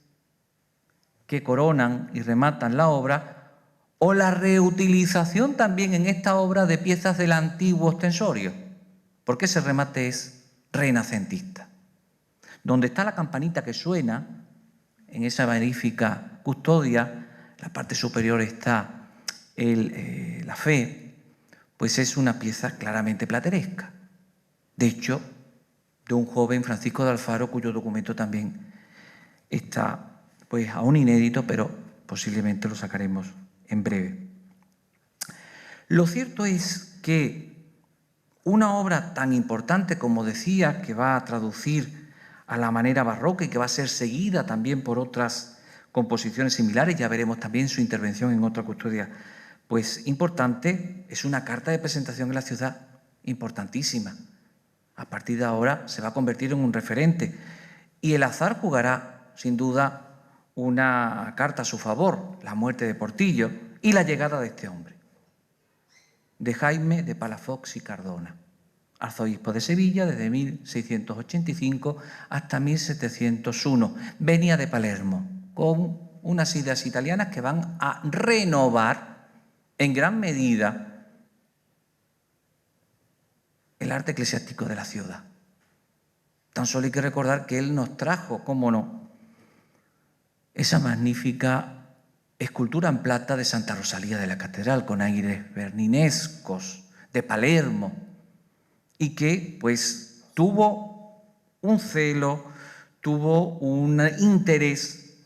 que coronan y rematan la obra, o la reutilización también en esta obra de piezas del antiguo ostensorio, porque ese remate es renacentista. Donde está la campanita que suena, en esa magnífica custodia, la parte superior está la fe, pues es una pieza claramente plateresca. De hecho, de un joven Francisco de Alfaro, cuyo documento también está pues aún inédito, pero posiblemente lo sacaremos en breve. Lo cierto es que una obra tan importante, como decía, que va a traducir a la manera barroca y que va a ser seguida también por otras composiciones similares, ya veremos también su intervención en otra custodia pues importante, es una carta de presentación en la ciudad importantísima. A partir de ahora se va a convertir en un referente y el azar jugará sin duda una carta a su favor, la muerte de Portillo y la llegada de este hombre, de Jaime de Palafox y Cardona, arzobispo de Sevilla desde 1685 hasta 1701. Venía de Palermo con unas ideas italianas que van a renovar en gran medida el arte eclesiástico de la ciudad. Tan solo hay que recordar que él nos trajo, cómo no, esa magnífica escultura en plata de Santa Rosalía de la Catedral, con aires berninescos, de Palermo, y que pues tuvo un celo, tuvo un interés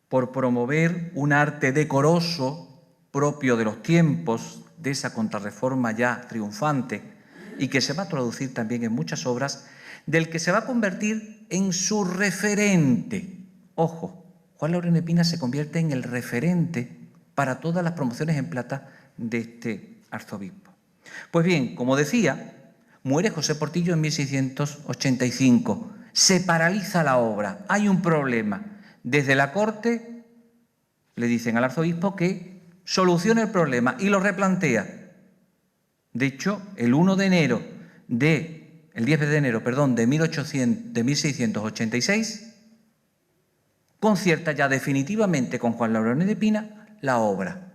por promover un arte decoroso propio de los tiempos, de esa contrarreforma ya triunfante, y que se va a traducir también en muchas obras, del que se va a convertir en su referente. Ojo, Juan Laureano de Pina se convierte en el referente para todas las promociones en plata de este arzobispo. Pues bien, como decía, muere José Portillo en 1685. Se paraliza la obra, hay un problema. Desde la corte le dicen al arzobispo que solucione el problema y lo replantea. De hecho, el 10 de enero de 1686 concierta ya definitivamente con Juan Laureano de Pina la obra.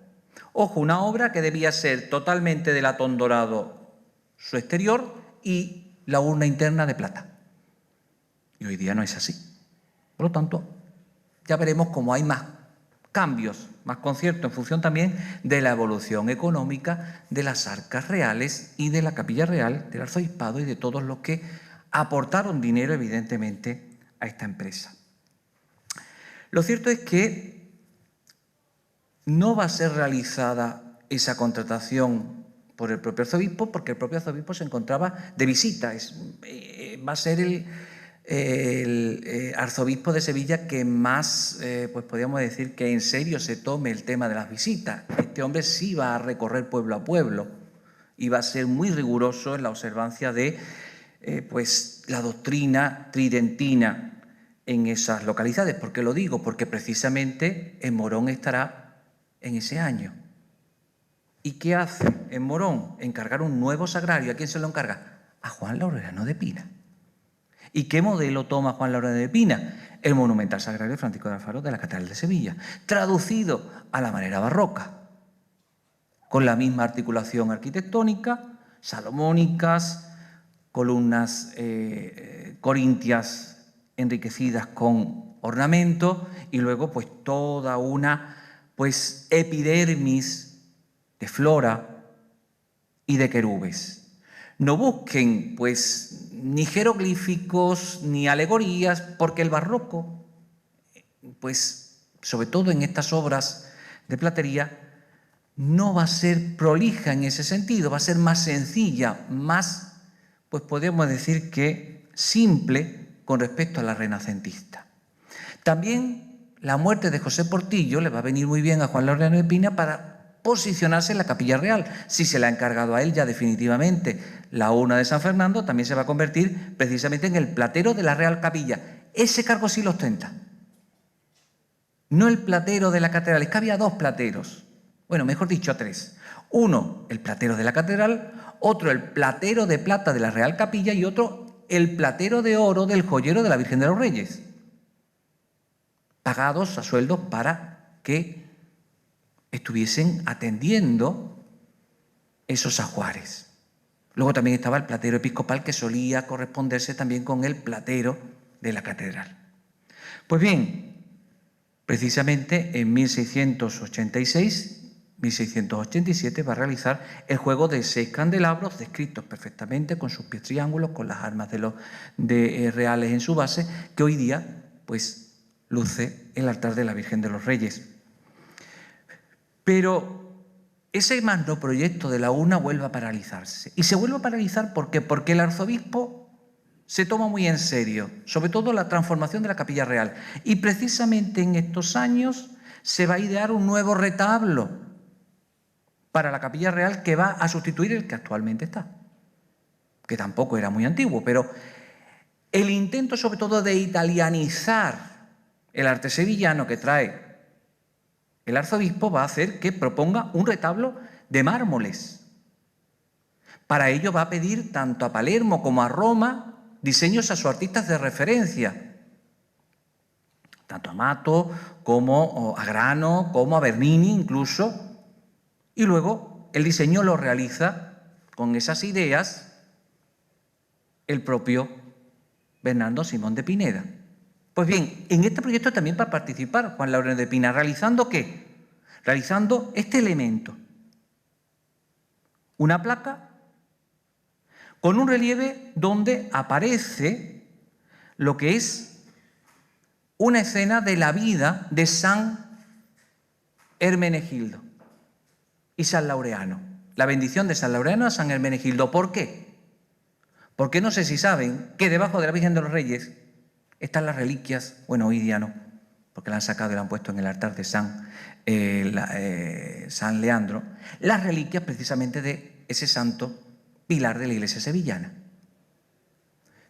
Ojo, una obra que debía ser totalmente de latón dorado su exterior y la urna interna de plata. Y hoy día no es así. Por lo tanto, ya veremos cómo hay más cambios, más conciertos, en función también de la evolución económica de las arcas reales y de la capilla real, del arzobispado y de todos los que aportaron dinero, evidentemente, a esta empresa. Lo cierto es que no va a ser realizada esa contratación por el propio arzobispo, porque el propio arzobispo se encontraba de visita. Va a ser el arzobispo de Sevilla que más, pues podríamos decir que en serio se tome el tema de las visitas. Este hombre sí va a recorrer pueblo a pueblo y va a ser muy riguroso en la observancia de pues la doctrina tridentina en esas localidades. ¿Por qué lo digo? Porque precisamente en Morón estará en ese año. ¿Y qué hace en Morón? Encargar un nuevo sagrario. ¿A quién se lo encarga? A Juan Laureano de Pina. ¿Y qué modelo toma Juan Laureano de Pina? El monumental sagrario de Francisco de Alfaro de la Catedral de Sevilla, traducido a la manera barroca, con la misma articulación arquitectónica, salomónicas, columnas corintias enriquecidas con ornamento y luego pues toda una pues epidermis de flora y de querubes. No busquen pues ni jeroglíficos ni alegorías, porque el barroco, pues sobre todo en estas obras de platería, no va a ser prolija en ese sentido, va a ser más sencilla, más, pues podemos decir que simple con respecto a la renacentista. También la muerte de José Portillo le va a venir muy bien a Juan Laureano de Pina para posicionarse en la Capilla Real. Si se le ha encargado a él ya definitivamente la urna de San Fernando, también se va a convertir precisamente en el platero de la Real Capilla. Ese cargo sí lo ostenta. No el platero de la catedral, es que había dos plateros. Bueno, mejor dicho, tres. Uno, el platero de la catedral, otro, el platero de plata de la Real Capilla y otro, el platero de oro del joyero de la Virgen de los Reyes, pagados a sueldos para que estuviesen atendiendo esos ajuares. Luego también estaba el platero episcopal, que solía corresponderse también con el platero de la catedral. Pues bien, precisamente en 1686-1687 va a realizar el juego de 6 candelabros descritos perfectamente con sus pies triángulos, con las armas de reales en su base, que hoy día pues luce el altar de la Virgen de los Reyes. Pero ese magno proyecto de la urna vuelve a paralizarse. Y se vuelve a paralizar ¿por qué? Porque el arzobispo se toma muy en serio, sobre todo la transformación de la Capilla Real. Y precisamente en estos años se va a idear un nuevo retablo para la Capilla Real que va a sustituir el que actualmente está, que tampoco era muy antiguo, pero el intento sobre todo de italianizar el arte sevillano que trae el arzobispo va a hacer que proponga un retablo de mármoles. Para ello va a pedir tanto a Palermo como a Roma diseños a sus artistas de referencia, tanto a Mato como a Grano, como a Bernini incluso, y luego el diseño lo realiza con esas ideas el propio Bernardo Simón de Pineda. Pues bien, en este proyecto también va a participar Juan Laureano de Pina, ¿realizando qué? Realizando este elemento, una placa con un relieve donde aparece lo que es una escena de la vida de San Hermenegildo y San Laureano, la bendición de San Laureano a San Hermenegildo. ¿Por qué? Porque no sé si saben que debajo de la Virgen de los Reyes están las reliquias, bueno, hoy día no, porque la han sacado y la han puesto en el altar de San Leandro, las reliquias precisamente de ese santo pilar de la iglesia sevillana.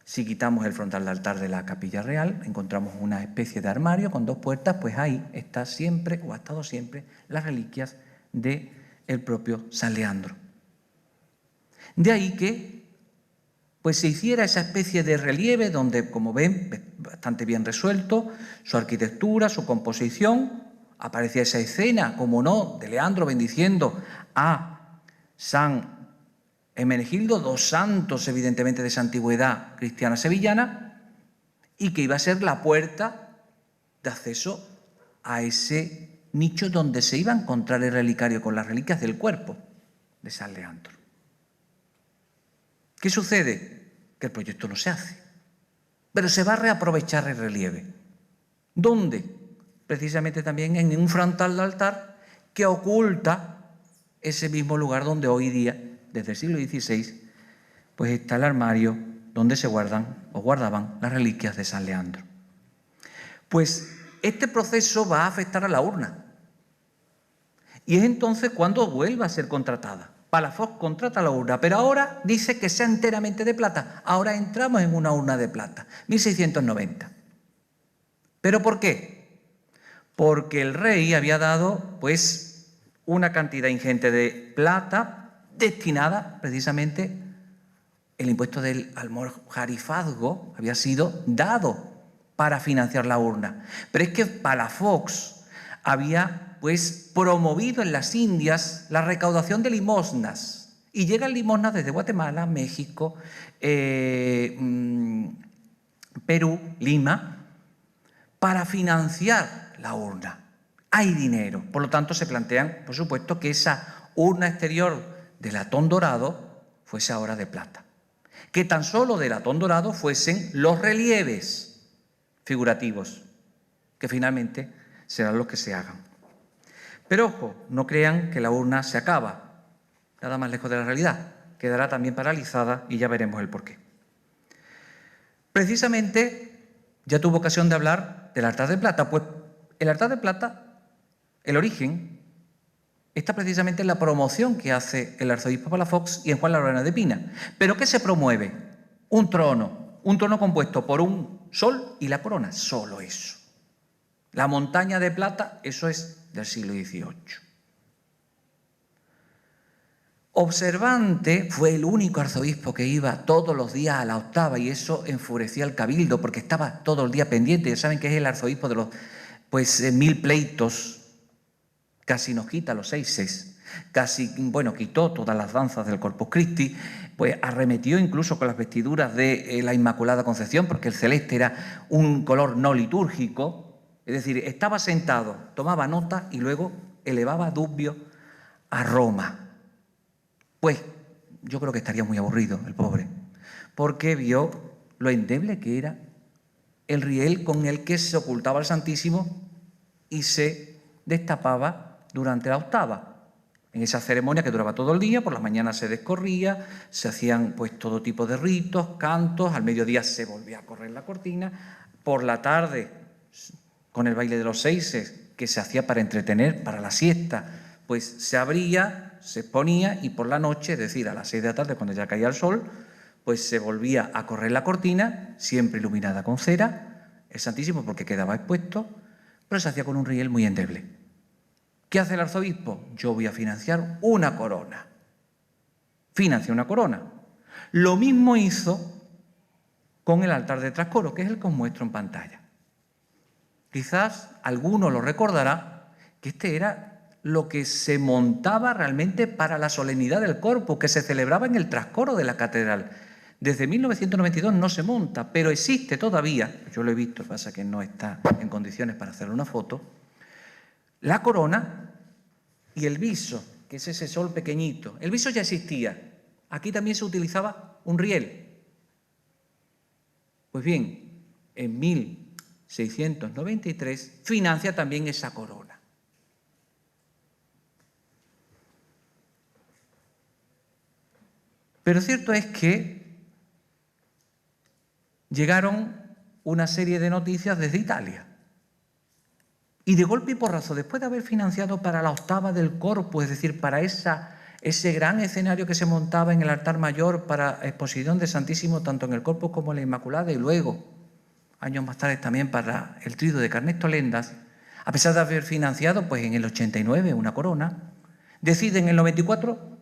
Si quitamos el frontal del altar de la Capilla Real, encontramos una especie de armario con 2 puertas, pues ahí está siempre, o ha estado siempre, las reliquias del propio San Leandro. De ahí que pues se hiciera esa especie de relieve donde, como ven, bastante bien resuelto, su arquitectura, su composición, aparecía esa escena, como no, de Leandro bendiciendo a San Hermenegildo, 2 santos evidentemente de esa antigüedad cristiana sevillana, y que iba a ser la puerta de acceso a ese nicho donde se iba a encontrar el relicario con las reliquias del cuerpo de San Leandro. ¿Qué sucede? Que el proyecto no se hace, pero se va a reaprovechar el relieve. ¿Dónde? Precisamente también en un frontal del altar que oculta ese mismo lugar donde hoy día, desde el siglo XVI, pues está el armario donde se guardan o guardaban las reliquias de San Leandro. Pues este proceso va a afectar a la urna. Y es entonces cuando vuelve a ser contratada. Palafox contrata la urna, pero ahora dice que sea enteramente de plata. Ahora entramos en una urna de plata, 1690. ¿Pero por qué? Porque el rey había dado, pues, una cantidad ingente de plata destinada precisamente, el impuesto del almojarifazgo había sido dado para financiar la urna. Pero es que Palafox había pues promovido en las Indias la recaudación de limosnas. Y llegan limosnas desde Guatemala, México, Perú, Lima, para financiar la urna. Hay dinero. Por lo tanto, se plantean, por supuesto, que esa urna exterior de latón dorado fuese ahora de plata. Que tan solo de latón dorado fuesen los relieves figurativos, que finalmente serán los que se hagan. Pero ojo, no crean que la urna se acaba, nada más lejos de la realidad. Quedará también paralizada y ya veremos el porqué. Precisamente, ya tuvo ocasión de hablar del altar de plata. Pues el altar de plata, el origen, está precisamente en la promoción que hace el arzobispo Palafox y en Juan Laureano de Pina. ¿Pero qué se promueve? Un trono compuesto por un sol y la corona, solo eso. La montaña de plata, eso es del siglo XVIII. Observante fue el único arzobispo que iba todos los días a la octava, y eso enfurecía al cabildo porque estaba todo el día pendiente. Ya saben que es el arzobispo de los 1000 pleitos, casi nos quita los 6, casi, bueno, quitó todas las danzas del Corpus Christi, pues arremetió incluso con las vestiduras de la Inmaculada Concepción, porque el celeste era un color no litúrgico. Es decir, estaba sentado, tomaba nota y luego elevaba Dubbio a Roma. Pues yo creo que estaría muy aburrido el pobre, porque vio lo endeble que era el riel con el que se ocultaba el Santísimo y se destapaba durante la octava. En esa ceremonia que duraba todo el día, por las mañanas se descorría, se hacían pues todo tipo de ritos, cantos, al mediodía se volvía a correr la cortina, por la tarde, con el baile de los seises, que se hacía para entretener, para la siesta, pues se abría, se exponía y por la noche, es decir, a las 6 de la tarde, cuando ya caía el sol, pues se volvía a correr la cortina, siempre iluminada con cera, el Santísimo porque quedaba expuesto, pero se hacía con un riel muy endeble. ¿Qué hace el arzobispo? Yo voy a financiar una corona. Financia una corona. Lo mismo hizo con el altar de trascoro, que es el que os muestro en pantalla. Quizás alguno lo recordará que este era lo que se montaba realmente para la solemnidad del Corpus, que se celebraba en el trascoro de la catedral. Desde 1992 no se monta, pero existe todavía, yo lo he visto, pasa que no está en condiciones para hacer una foto, la corona y el viso, que es ese sol pequeñito. El viso ya existía. Aquí también se utilizaba un riel. Pues bien, en 1693 financia también esa corona. Pero cierto es que llegaron una serie de noticias desde Italia. Y de golpe y porrazo, después de haber financiado para la octava del Corpus, es decir, para ese gran escenario que se montaba en el altar mayor para exposición de Santísimo tanto en el Corpus como en la Inmaculada, y luego, años más tarde también para el Tríodo de Carnestolendas, a pesar de haber financiado pues en el 89 una corona, deciden en el 94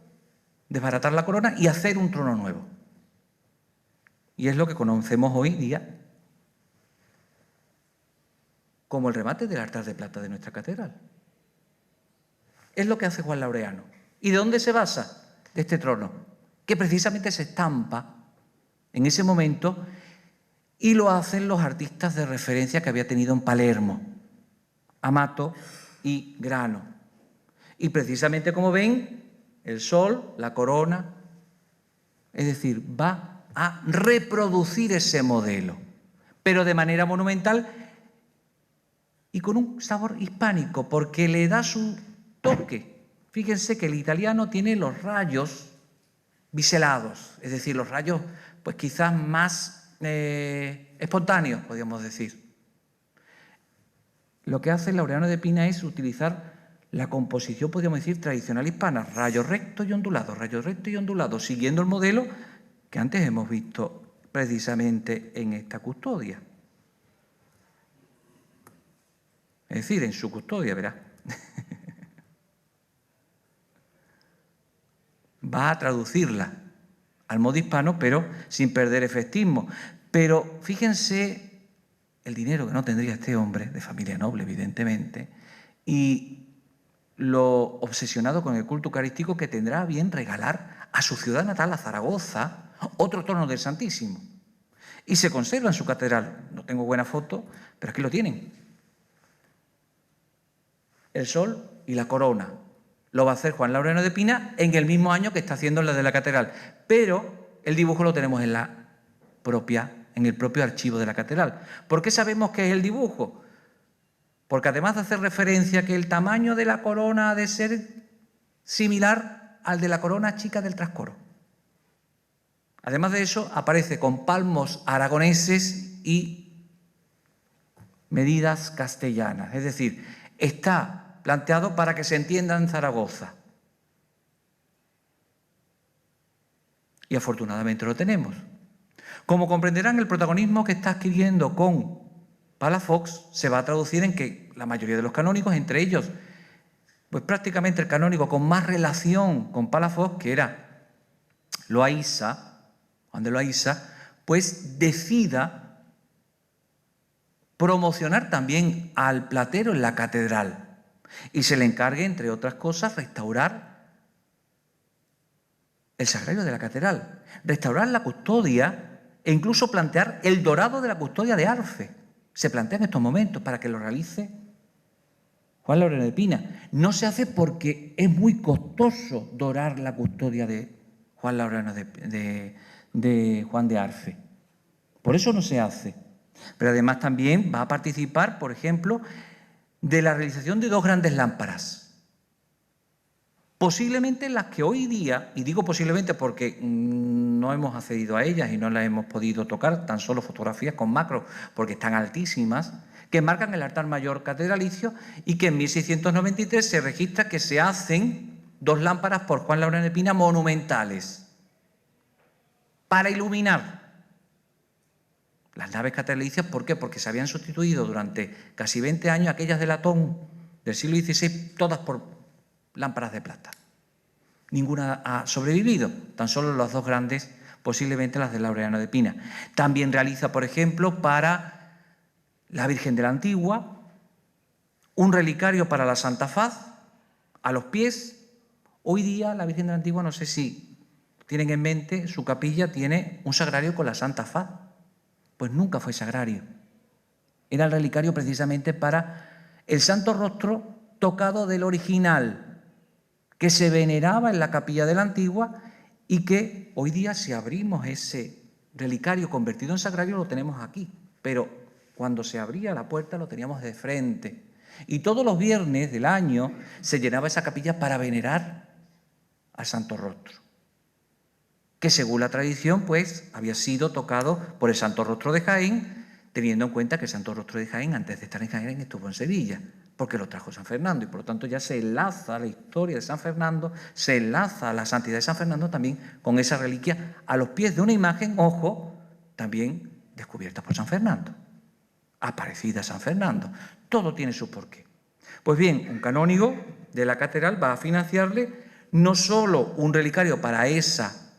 desbaratar la corona y hacer un trono nuevo. Y es lo que conocemos hoy día como el remate del altar de plata de nuestra catedral. Es lo que hace Juan Laureano. ¿Y de dónde se basa? De este trono, que precisamente se estampa en ese momento y lo hacen los artistas de referencia que había tenido en Palermo, Amato y Grano. Y precisamente, como ven, el sol, la corona, es decir, va a reproducir ese modelo, pero de manera monumental y con un sabor hispánico, porque le da su toque. Fíjense que el italiano tiene los rayos biselados, es decir, los rayos pues quizás más espontáneos, podríamos decir. Lo que hace Laureano de Pina es utilizar la composición, podríamos decir, tradicional hispana, rayo recto y ondulado, siguiendo el modelo que antes hemos visto precisamente en esta custodia. Es decir, en su custodia, verá. Va a traducirla al modo hispano, pero sin perder efectismo. Pero fíjense el dinero que no tendría este hombre, de familia noble, evidentemente, y lo obsesionado con el culto eucarístico que tendrá a bien regalar a su ciudad natal, a Zaragoza, otro trono del Santísimo. Y se conserva en su catedral. No tengo buena foto, pero aquí lo tienen. El sol y la corona. Lo va a hacer Juan Laureano de Pina en el mismo año que está haciendo la de la catedral. Pero el dibujo lo tenemos en el propio archivo de la catedral. ¿Por qué sabemos que es el dibujo? Porque además de hacer referencia a que el tamaño de la corona ha de ser similar al de la corona chica del trascoro. Además de eso, aparece con palmos aragoneses y medidas castellanas. Es decir, está planteado para que se entienda en Zaragoza. Y afortunadamente lo tenemos. Como comprenderán, el protagonismo que está adquiriendo con Palafox se va a traducir en que la mayoría de los canónigos, entre ellos, pues prácticamente el canónigo con más relación con Palafox, que era Loaysa, Juan de Loaysa, pues decida promocionar también al platero en la catedral. Y se le encargue, entre otras cosas, restaurar el sagrario de la catedral, restaurar la custodia e incluso plantear el dorado de la custodia de Arfe. se plantea en estos momentos para que lo realice Juan Laureano de Pina. No se hace porque es muy costoso dorar la custodia de Juan Laureano de Juan de Arfe. Por eso no se hace. Pero además también va a participar, por ejemplo, de la realización de 2 grandes lámparas. Posiblemente las que hoy día, y digo posiblemente porque no hemos accedido a ellas y no las hemos podido tocar, tan solo fotografías con macro, porque están altísimas, que marcan el altar mayor catedralicio y que en 1693 se registra que se hacen 2 lámparas por Juan Laureano de Pina monumentales para iluminar las naves catedralicias. ¿Por qué? Porque se habían sustituido durante casi 20 años aquellas de latón del siglo XVI, todas por lámparas de plata. Ninguna ha sobrevivido, tan solo las 2 grandes, posiblemente las de Laureano de Pina. También realiza, por ejemplo, para la Virgen de la Antigua, un relicario para la Santa Faz, a los pies. Hoy día la Virgen de la Antigua, no sé si tienen en mente, su capilla tiene un sagrario con la Santa Faz. Pues nunca fue sagrario. Era el relicario precisamente para el Santo Rostro tocado del original, que se veneraba en la capilla de la Antigua y que hoy día, si abrimos ese relicario convertido en sagrario, lo tenemos aquí. Pero cuando se abría la puerta lo teníamos de frente. Y todos los viernes del año se llenaba esa capilla para venerar al Santo Rostro, que según la tradición pues había sido tocado por el Santo Rostro de Jaén, teniendo en cuenta que el Santo Rostro de Jaén, antes de estar en Jaén, estuvo en Sevilla, porque lo trajo San Fernando, y por lo tanto ya se enlaza la historia de San Fernando, se enlaza la santidad de San Fernando también con esa reliquia a los pies de una imagen, ojo, también descubierta por San Fernando, aparecida a San Fernando. Todo tiene su porqué. Pues bien, un canónigo de la catedral va a financiarle no solo un relicario para esa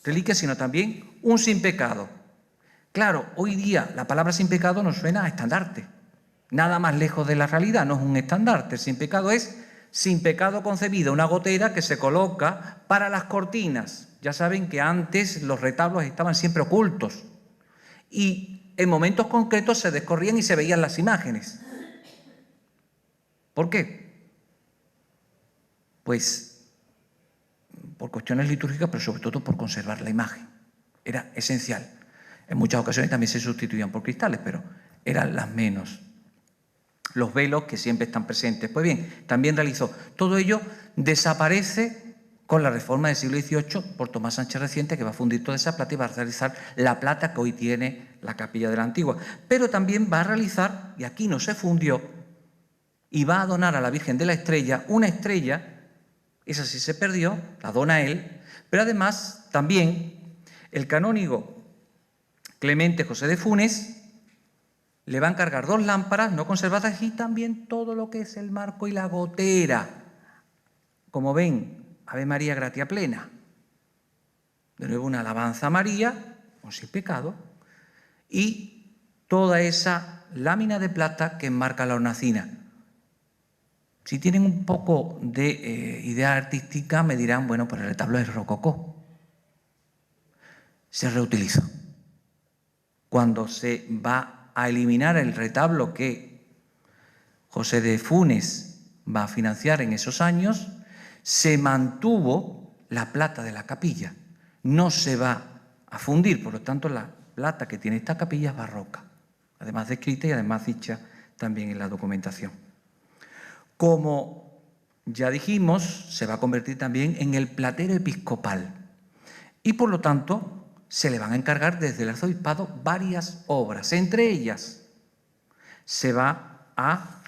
reliquia, sino también un sin pecado. Claro, hoy día la palabra sin pecado nos suena a estandarte. Nada más lejos de la realidad, no es un estandarte. El sin pecado es sin pecado concebida, una gotera que se coloca para las cortinas. Ya saben que antes los retablos estaban siempre ocultos y en momentos concretos se descorrían y se veían las imágenes. ¿Por qué? Pues por cuestiones litúrgicas, pero sobre todo por conservar la imagen. Era esencial. En muchas ocasiones también se sustituían por cristales, pero eran las menos. Los velos que siempre están presentes. Pues bien, también realizó. Todo ello desaparece con la reforma del siglo XVIII por Tomás Sánchez Reciente, que va a fundir toda esa plata y va a realizar la plata que hoy tiene la capilla de la Antigua. Pero también va a realizar, y aquí no se fundió, y va a donar a la Virgen de la Estrella una estrella, esa sí se perdió, la dona él, pero además también el canónigo Clemente José de Funes le va a encargar 2 lámparas no conservadas y también todo lo que es el marco y la gotera. Como ven, Ave María Gratia Plena. De nuevo una alabanza a María, un sin pecado, y toda esa lámina de plata que enmarca la hornacina. Si tienen un poco de idea artística me dirán, bueno, pues el retablo es rococó. Se reutilizó. Cuando se va a eliminar el retablo que José de Funes va a financiar en esos años, se mantuvo la plata de la capilla. No se va a fundir, por lo tanto la plata que tiene esta capilla es barroca, además descrita y además dicha también en la documentación. Como ya dijimos, se va a convertir también en el platero episcopal y por lo tanto se le van a encargar desde el arzobispado varias obras. Entre ellas se va a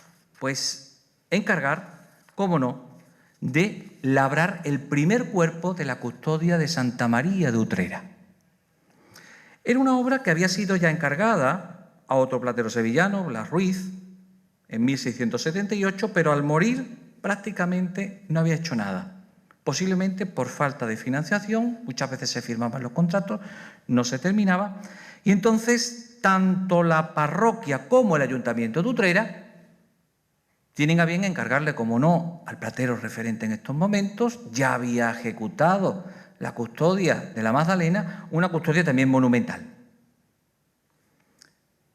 encargar, cómo no, de labrar el primer cuerpo de la custodia de Santa María de Utrera. Era una obra que había sido ya encargada a otro platero sevillano, Blas Ruiz, en 1678, pero al morir prácticamente no había hecho nada. Posiblemente por falta de financiación, muchas veces se firmaban los contratos, no se terminaba, y entonces tanto la parroquia como el Ayuntamiento de Utrera tienen a bien encargarle, como no, al platero referente en estos momentos, ya había ejecutado la custodia de la Magdalena, una custodia también monumental.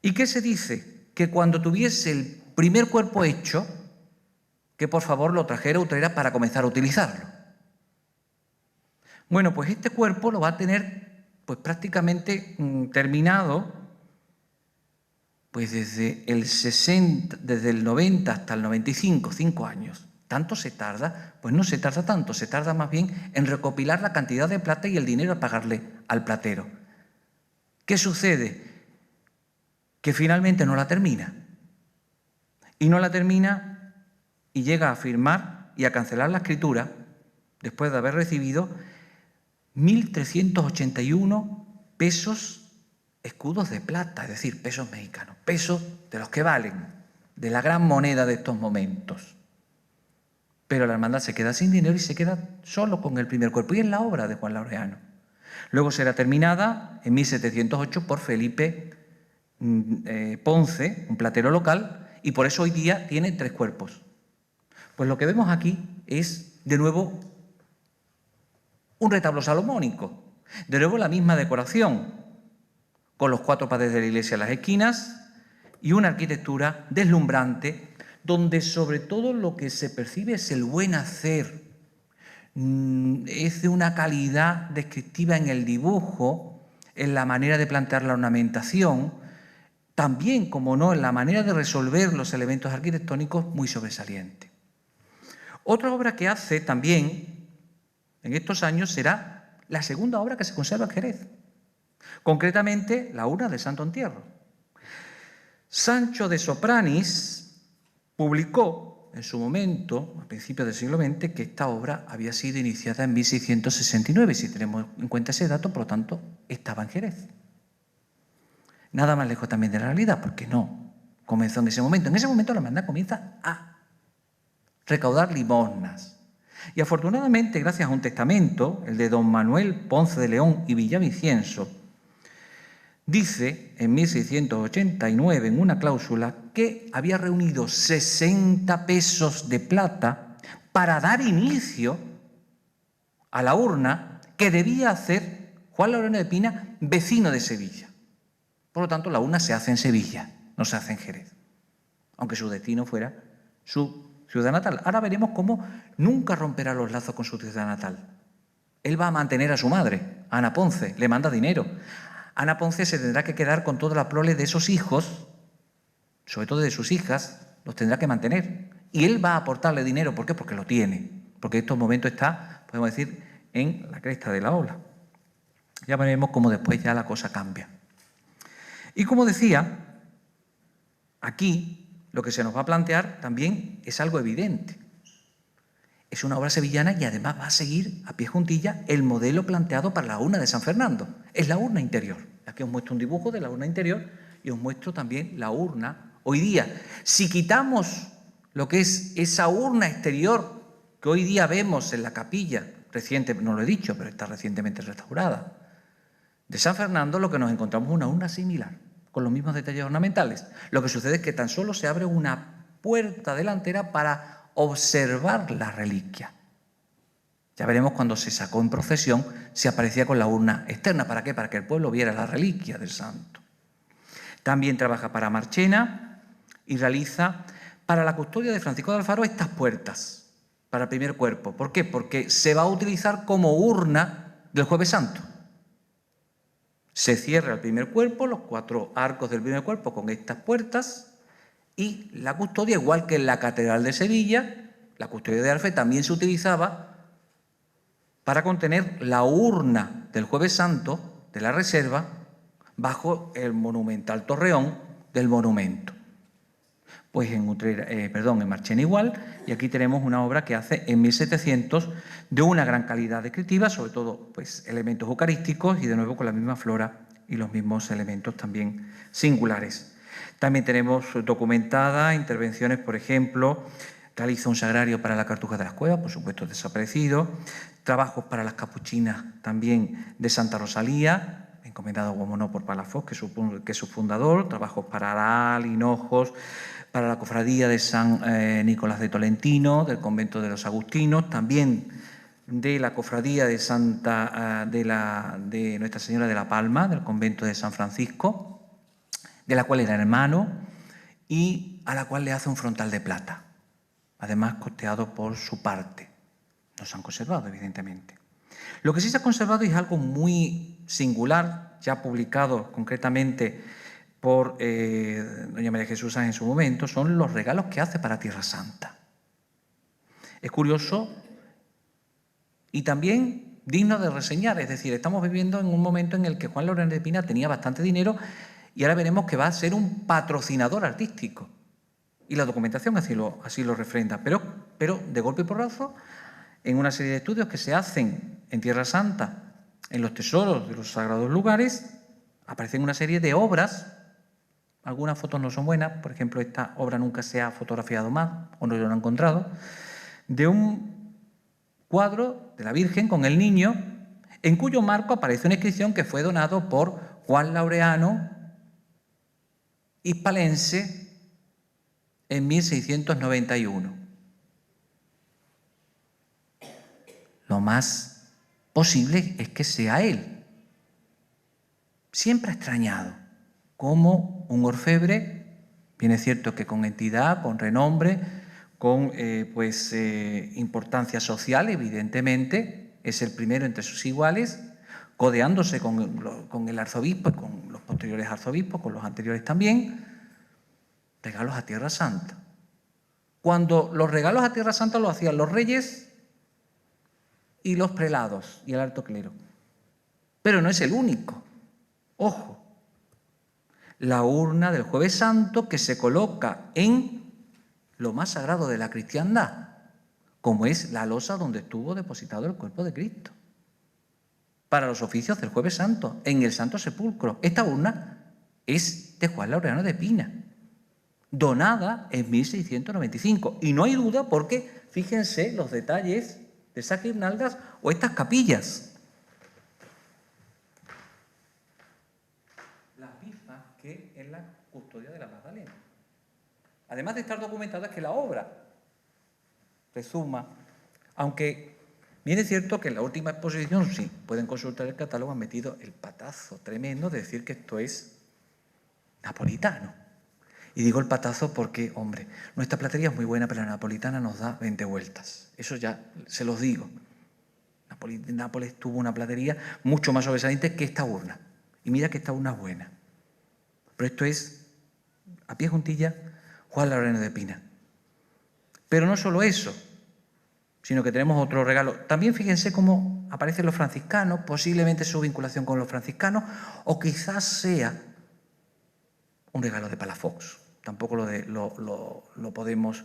¿Y qué se dice que cuando tuviese el primer cuerpo hecho, que por favor lo trajera o traerá para comenzar a utilizarlo. Bueno, pues este cuerpo lo va a tener pues prácticamente terminado pues desde el 90 hasta el 95, 5 años. ¿Tanto se tarda? Pues no se tarda tanto, se tarda más bien en recopilar la cantidad de plata y el dinero a pagarle al platero. ¿Qué sucede? Que finalmente no la termina. Y no la termina y llega a firmar y a cancelar la escritura después de haber recibido 1.381 pesos escudos de plata, es decir, pesos mexicanos, pesos de los que valen, de la gran moneda de estos momentos. Pero la hermandad se queda sin dinero y se queda solo con el primer cuerpo, y es la obra de Juan Laureano. Luego será terminada en 1708 por Felipe Ponce, un platero local, y por eso hoy día tiene 3 cuerpos. Pues lo que vemos aquí es, de nuevo, un retablo salomónico, de nuevo la misma decoración, con los 4 padres de la iglesia en las esquinas y una arquitectura deslumbrante, donde sobre todo lo que se percibe es el buen hacer, es de una calidad descriptiva en el dibujo, en la manera de plantear la ornamentación, también, como no, en la manera de resolver los elementos arquitectónicos, muy sobresaliente. Otra obra que hace también en estos años será la segunda obra que se conserva en Jerez, concretamente la urna de Santo Entierro. Sancho de Sopranis publicó en su momento, a principios del siglo XX, que esta obra había sido iniciada en 1669, si tenemos en cuenta ese dato, por lo tanto, estaba en Jerez. Nada más lejos también de la realidad, porque no comenzó en ese momento. En ese momento la hermandad comienza a recaudar limosnas. Y afortunadamente, gracias a un testamento, el de don Manuel Ponce de León y Villavicienso, dice en 1689 en una cláusula que había reunido 60 pesos de plata para dar inicio a la urna que debía hacer Juan Laureano de Pina, vecino de Sevilla. Por lo tanto, la urna se hace en Sevilla, no se hace en Jerez, aunque su destino fuera su ciudad natal. Ahora veremos cómo nunca romperá los lazos con su ciudad natal. Él va a mantener a su madre, Ana Ponce, le manda dinero. Ana Ponce se tendrá que quedar con toda la prole de esos hijos, sobre todo de sus hijas, los tendrá que mantener. Y él va a aportarle dinero. ¿Por qué? Porque lo tiene. Porque en estos momentos está, podemos decir, en la cresta de la ola. Ya veremos cómo después ya la cosa cambia. Y como decía, aquí lo que se nos va a plantear también es algo evidente. Es una obra sevillana y además va a seguir a pie juntilla el modelo planteado para la urna de San Fernando. Es la urna interior. Aquí os muestro un dibujo de la urna interior y os muestro también la urna hoy día. Si quitamos lo que es esa urna exterior que hoy día vemos en la capilla, reciente, no lo he dicho, pero está recientemente restaurada, de San Fernando, lo que nos encontramos es una urna similar, con los mismos detalles ornamentales. Lo que sucede es que tan solo se abre una puerta delantera para observar la reliquia. Ya veremos cuando se sacó en procesión si aparecía con la urna externa. ¿Para qué? Para que el pueblo viera la reliquia del santo. También trabaja para Marchena y realiza para la custodia de Francisco de Alfaro estas puertas para el primer cuerpo. ¿Por qué? Porque se va a utilizar como urna del Jueves Santo. Se cierra el primer cuerpo, los 4 arcos del primer cuerpo con estas puertas, y la custodia, igual que en la Catedral de Sevilla, la custodia de Arfe también se utilizaba para contener la urna del Jueves Santo de la reserva bajo el monumental torreón del monumento. Pues en Marchena igual, y aquí tenemos una obra que hace en 1700 de una gran calidad descriptiva, sobre todo pues elementos eucarísticos y de nuevo con la misma flora y los mismos elementos también singulares. También tenemos documentada intervenciones, por ejemplo, realiza un sagrario para la Cartuja de las Cuevas, por supuesto desaparecido, trabajos para las capuchinas también de Santa Rosalía, encomendado como no por Palafox, que es su fundador, trabajos para Aral, Hinojos, para la cofradía de San Nicolás de Tolentino, del convento de los Agustinos, también de la cofradía de de Nuestra Señora de la Palma, del convento de San Francisco, de la cual era hermano, y a la cual le hace un frontal de plata, además costeado por su parte. No se han conservado, evidentemente. Lo que sí se ha conservado es algo muy singular, ya publicado concretamente por doña María Jesús Sáenz en su momento, son los regalos que hace para Tierra Santa. Es curioso y también digno de reseñar, es decir, estamos viviendo en un momento en el que Juan Laureano de Pina tenía bastante dinero y ahora veremos que va a ser un patrocinador artístico. Y la documentación así lo refrenda, pero de golpe y porrazo, en una serie de estudios que se hacen en Tierra Santa, en los tesoros de los sagrados lugares, aparecen una serie de obras. Algunas fotos no son buenas, por ejemplo, esta obra nunca se ha fotografiado más, o no lo han encontrado, de un cuadro de la Virgen con el niño, en cuyo marco aparece una inscripción que fue donado por Juan Laureano Hispalense en 1691. Lo más posible es que sea él. Siempre ha extrañado cómo un orfebre, bien es cierto que con entidad, con renombre, con importancia social, evidentemente, es el primero entre sus iguales, codeándose con el arzobispo y con los posteriores arzobispos, con los anteriores también, regalos a Tierra Santa. Cuando los regalos a Tierra Santa los hacían los reyes y los prelados y el alto clero. Pero no es el único. Ojo. La urna del Jueves Santo que se coloca en lo más sagrado de la cristiandad, como es la losa donde estuvo depositado el cuerpo de Cristo, para los oficios del Jueves Santo, en el Santo Sepulcro. Esta urna es de Juan Laureano de Pina, donada en 1695. Y no hay duda porque, fíjense los detalles de esas guirnaldas o estas capillas. Las mismas que en la custodia de la Magdalena. Además de estar documentadas que la obra resuma, aunque bien es cierto que en la última exposición, sí, pueden consultar el catálogo, han metido el patazo tremendo de decir que esto es napolitano. Y digo el patazo porque, hombre, nuestra platería es muy buena, pero la napolitana nos da 20 vueltas. Eso ya se los digo. Nápoles tuvo una platería mucho más sobresaliente que esta urna. Y mira que esta urna es buena. Pero esto es, a pie juntilla, Juan Laureano de Pina. Pero no solo eso, sino que tenemos otro regalo. También fíjense cómo aparecen los franciscanos, posiblemente su vinculación con los franciscanos, o quizás sea un regalo de Palafox. Tampoco lo podemos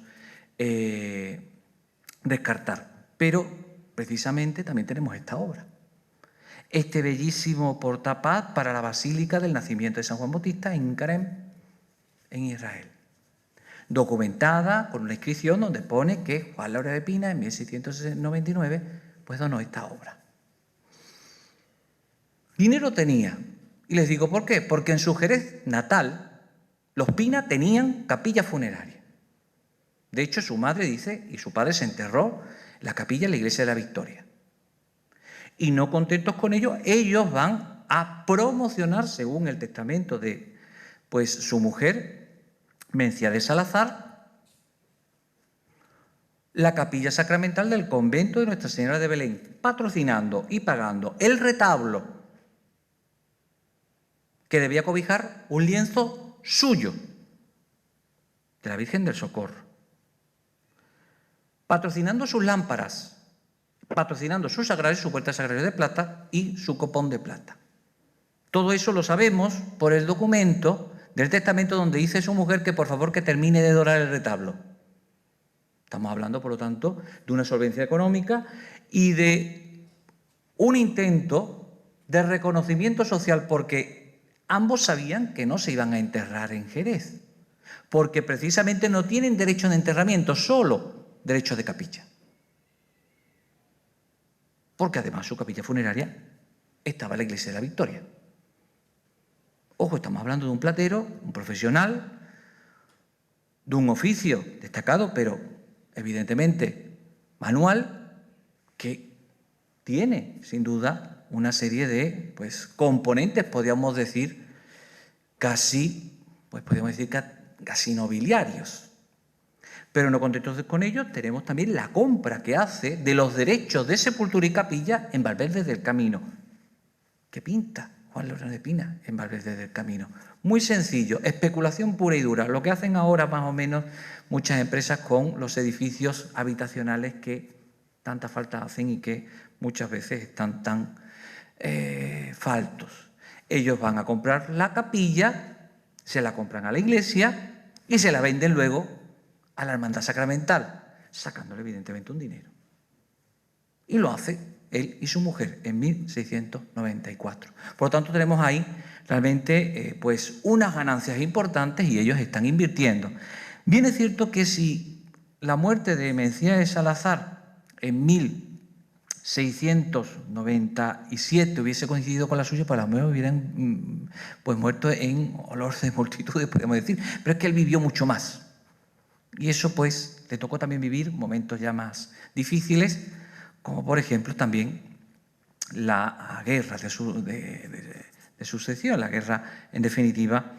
descartar. Pero precisamente también tenemos esta obra. Este bellísimo portapaz para la Basílica del Nacimiento de San Juan Bautista en Carem, en Israel. Documentada con una inscripción donde pone que Juan Laureano de Pina en 1699 pues donó esta obra. Dinero tenía. Y les digo ¿por qué? Porque en su Jerez natal los Pina tenían capilla funeraria. De hecho, su madre dice, y su padre se enterró en la capilla de la Iglesia de la Victoria. Y no contentos con ello, ellos van a promocionar, según el testamento de su mujer, Mencia de Salazar, la capilla sacramental del convento de Nuestra Señora de Belén, patrocinando y pagando el retablo que debía cobijar un lienzo suyo, de la Virgen del Socorro, patrocinando sus lámparas, patrocinando sus sagrarios, su puerta sagrario de plata y su copón de plata. Todo eso lo sabemos por el documento del testamento donde dice su mujer que por favor que termine de dorar el retablo. Estamos hablando, por lo tanto, de una solvencia económica y de un intento de reconocimiento social, porque ambos sabían que no se iban a enterrar en Jerez, porque precisamente no tienen derecho de enterramiento, solo derecho de capilla. Porque además su capilla funeraria estaba en la Iglesia de la Victoria. Ojo, estamos hablando de un platero, un profesional, de un oficio destacado, pero evidentemente manual, que tiene sin duda una serie de componentes, podríamos decir, casi, podríamos decir casi nobiliarios. Pero no contentos con ello, tenemos también la compra que hace de los derechos de sepultura y capilla en Valverde del Camino. ¿Qué pinta Juan Loreno de Pina en Valverde del Camino? Muy sencillo, especulación pura y dura, lo que hacen ahora más o menos muchas empresas con los edificios habitacionales que tanta falta hacen y que muchas veces están tan faltos. Ellos van a comprar la capilla, se la compran a la iglesia y se la venden luego a la hermandad sacramental, sacándole evidentemente un dinero. Y lo hace él y su mujer en 1694. Por lo tanto, tenemos ahí realmente pues unas ganancias importantes y ellos están invirtiendo. Bien es cierto que si la muerte de Mencía de Salazar en 1697 hubiese coincidido con la suya, pues a lo mejor hubieran pues muerto en olor de multitudes, podemos decir. Pero es que él vivió mucho más. Y eso pues le tocó también vivir momentos ya más difíciles, como por ejemplo también la guerra de sucesión, la guerra en definitiva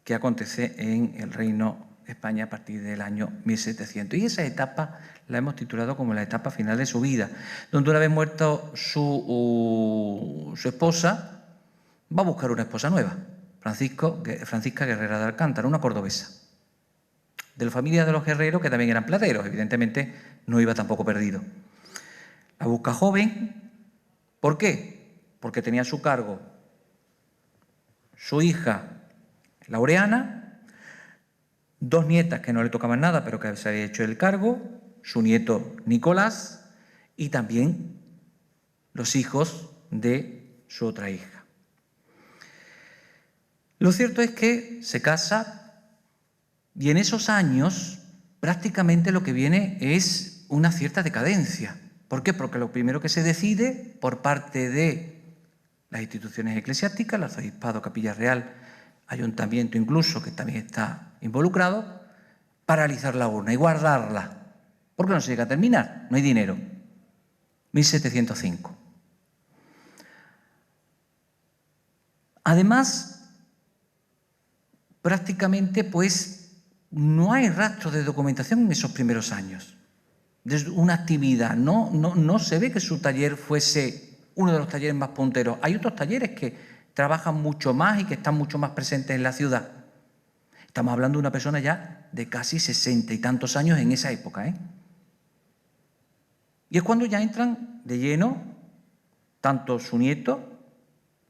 que acontece en el Reino de España a partir del año 1700. Y esa etapa la hemos titulado como la etapa final de su vida, donde una vez muerto su esposa, va a buscar una esposa nueva, Francisca Guerrera de Alcántara, una cordobesa, de la familia de los Guerreros, que también eran plateros, evidentemente no iba tampoco perdido. La busca joven, ¿por qué? Porque tenía a su cargo su hija Laureana, dos nietas que no le tocaban nada, pero que se había hecho el cargo, su nieto Nicolás y también los hijos de su otra hija. Lo cierto es que se casa y en esos años prácticamente lo que viene es una cierta decadencia. ¿Por qué? Porque lo primero que se decide por parte de las instituciones eclesiásticas, el arzobispado, Capilla Real, ayuntamiento incluso, que también está involucrado, paralizar la urna y guardarla. ¿Por qué no se llega a terminar? No hay dinero. 1705. Además, prácticamente pues no hay rastro de documentación en esos primeros años. De una actividad, no se ve que su taller fuese uno de los talleres más punteros. Hay otros talleres que trabajan mucho más y que están mucho más presentes en la ciudad. Estamos hablando de una persona ya de casi 60 y tantos años en esa época, ¿eh? Y es cuando ya entran de lleno tanto su nieto,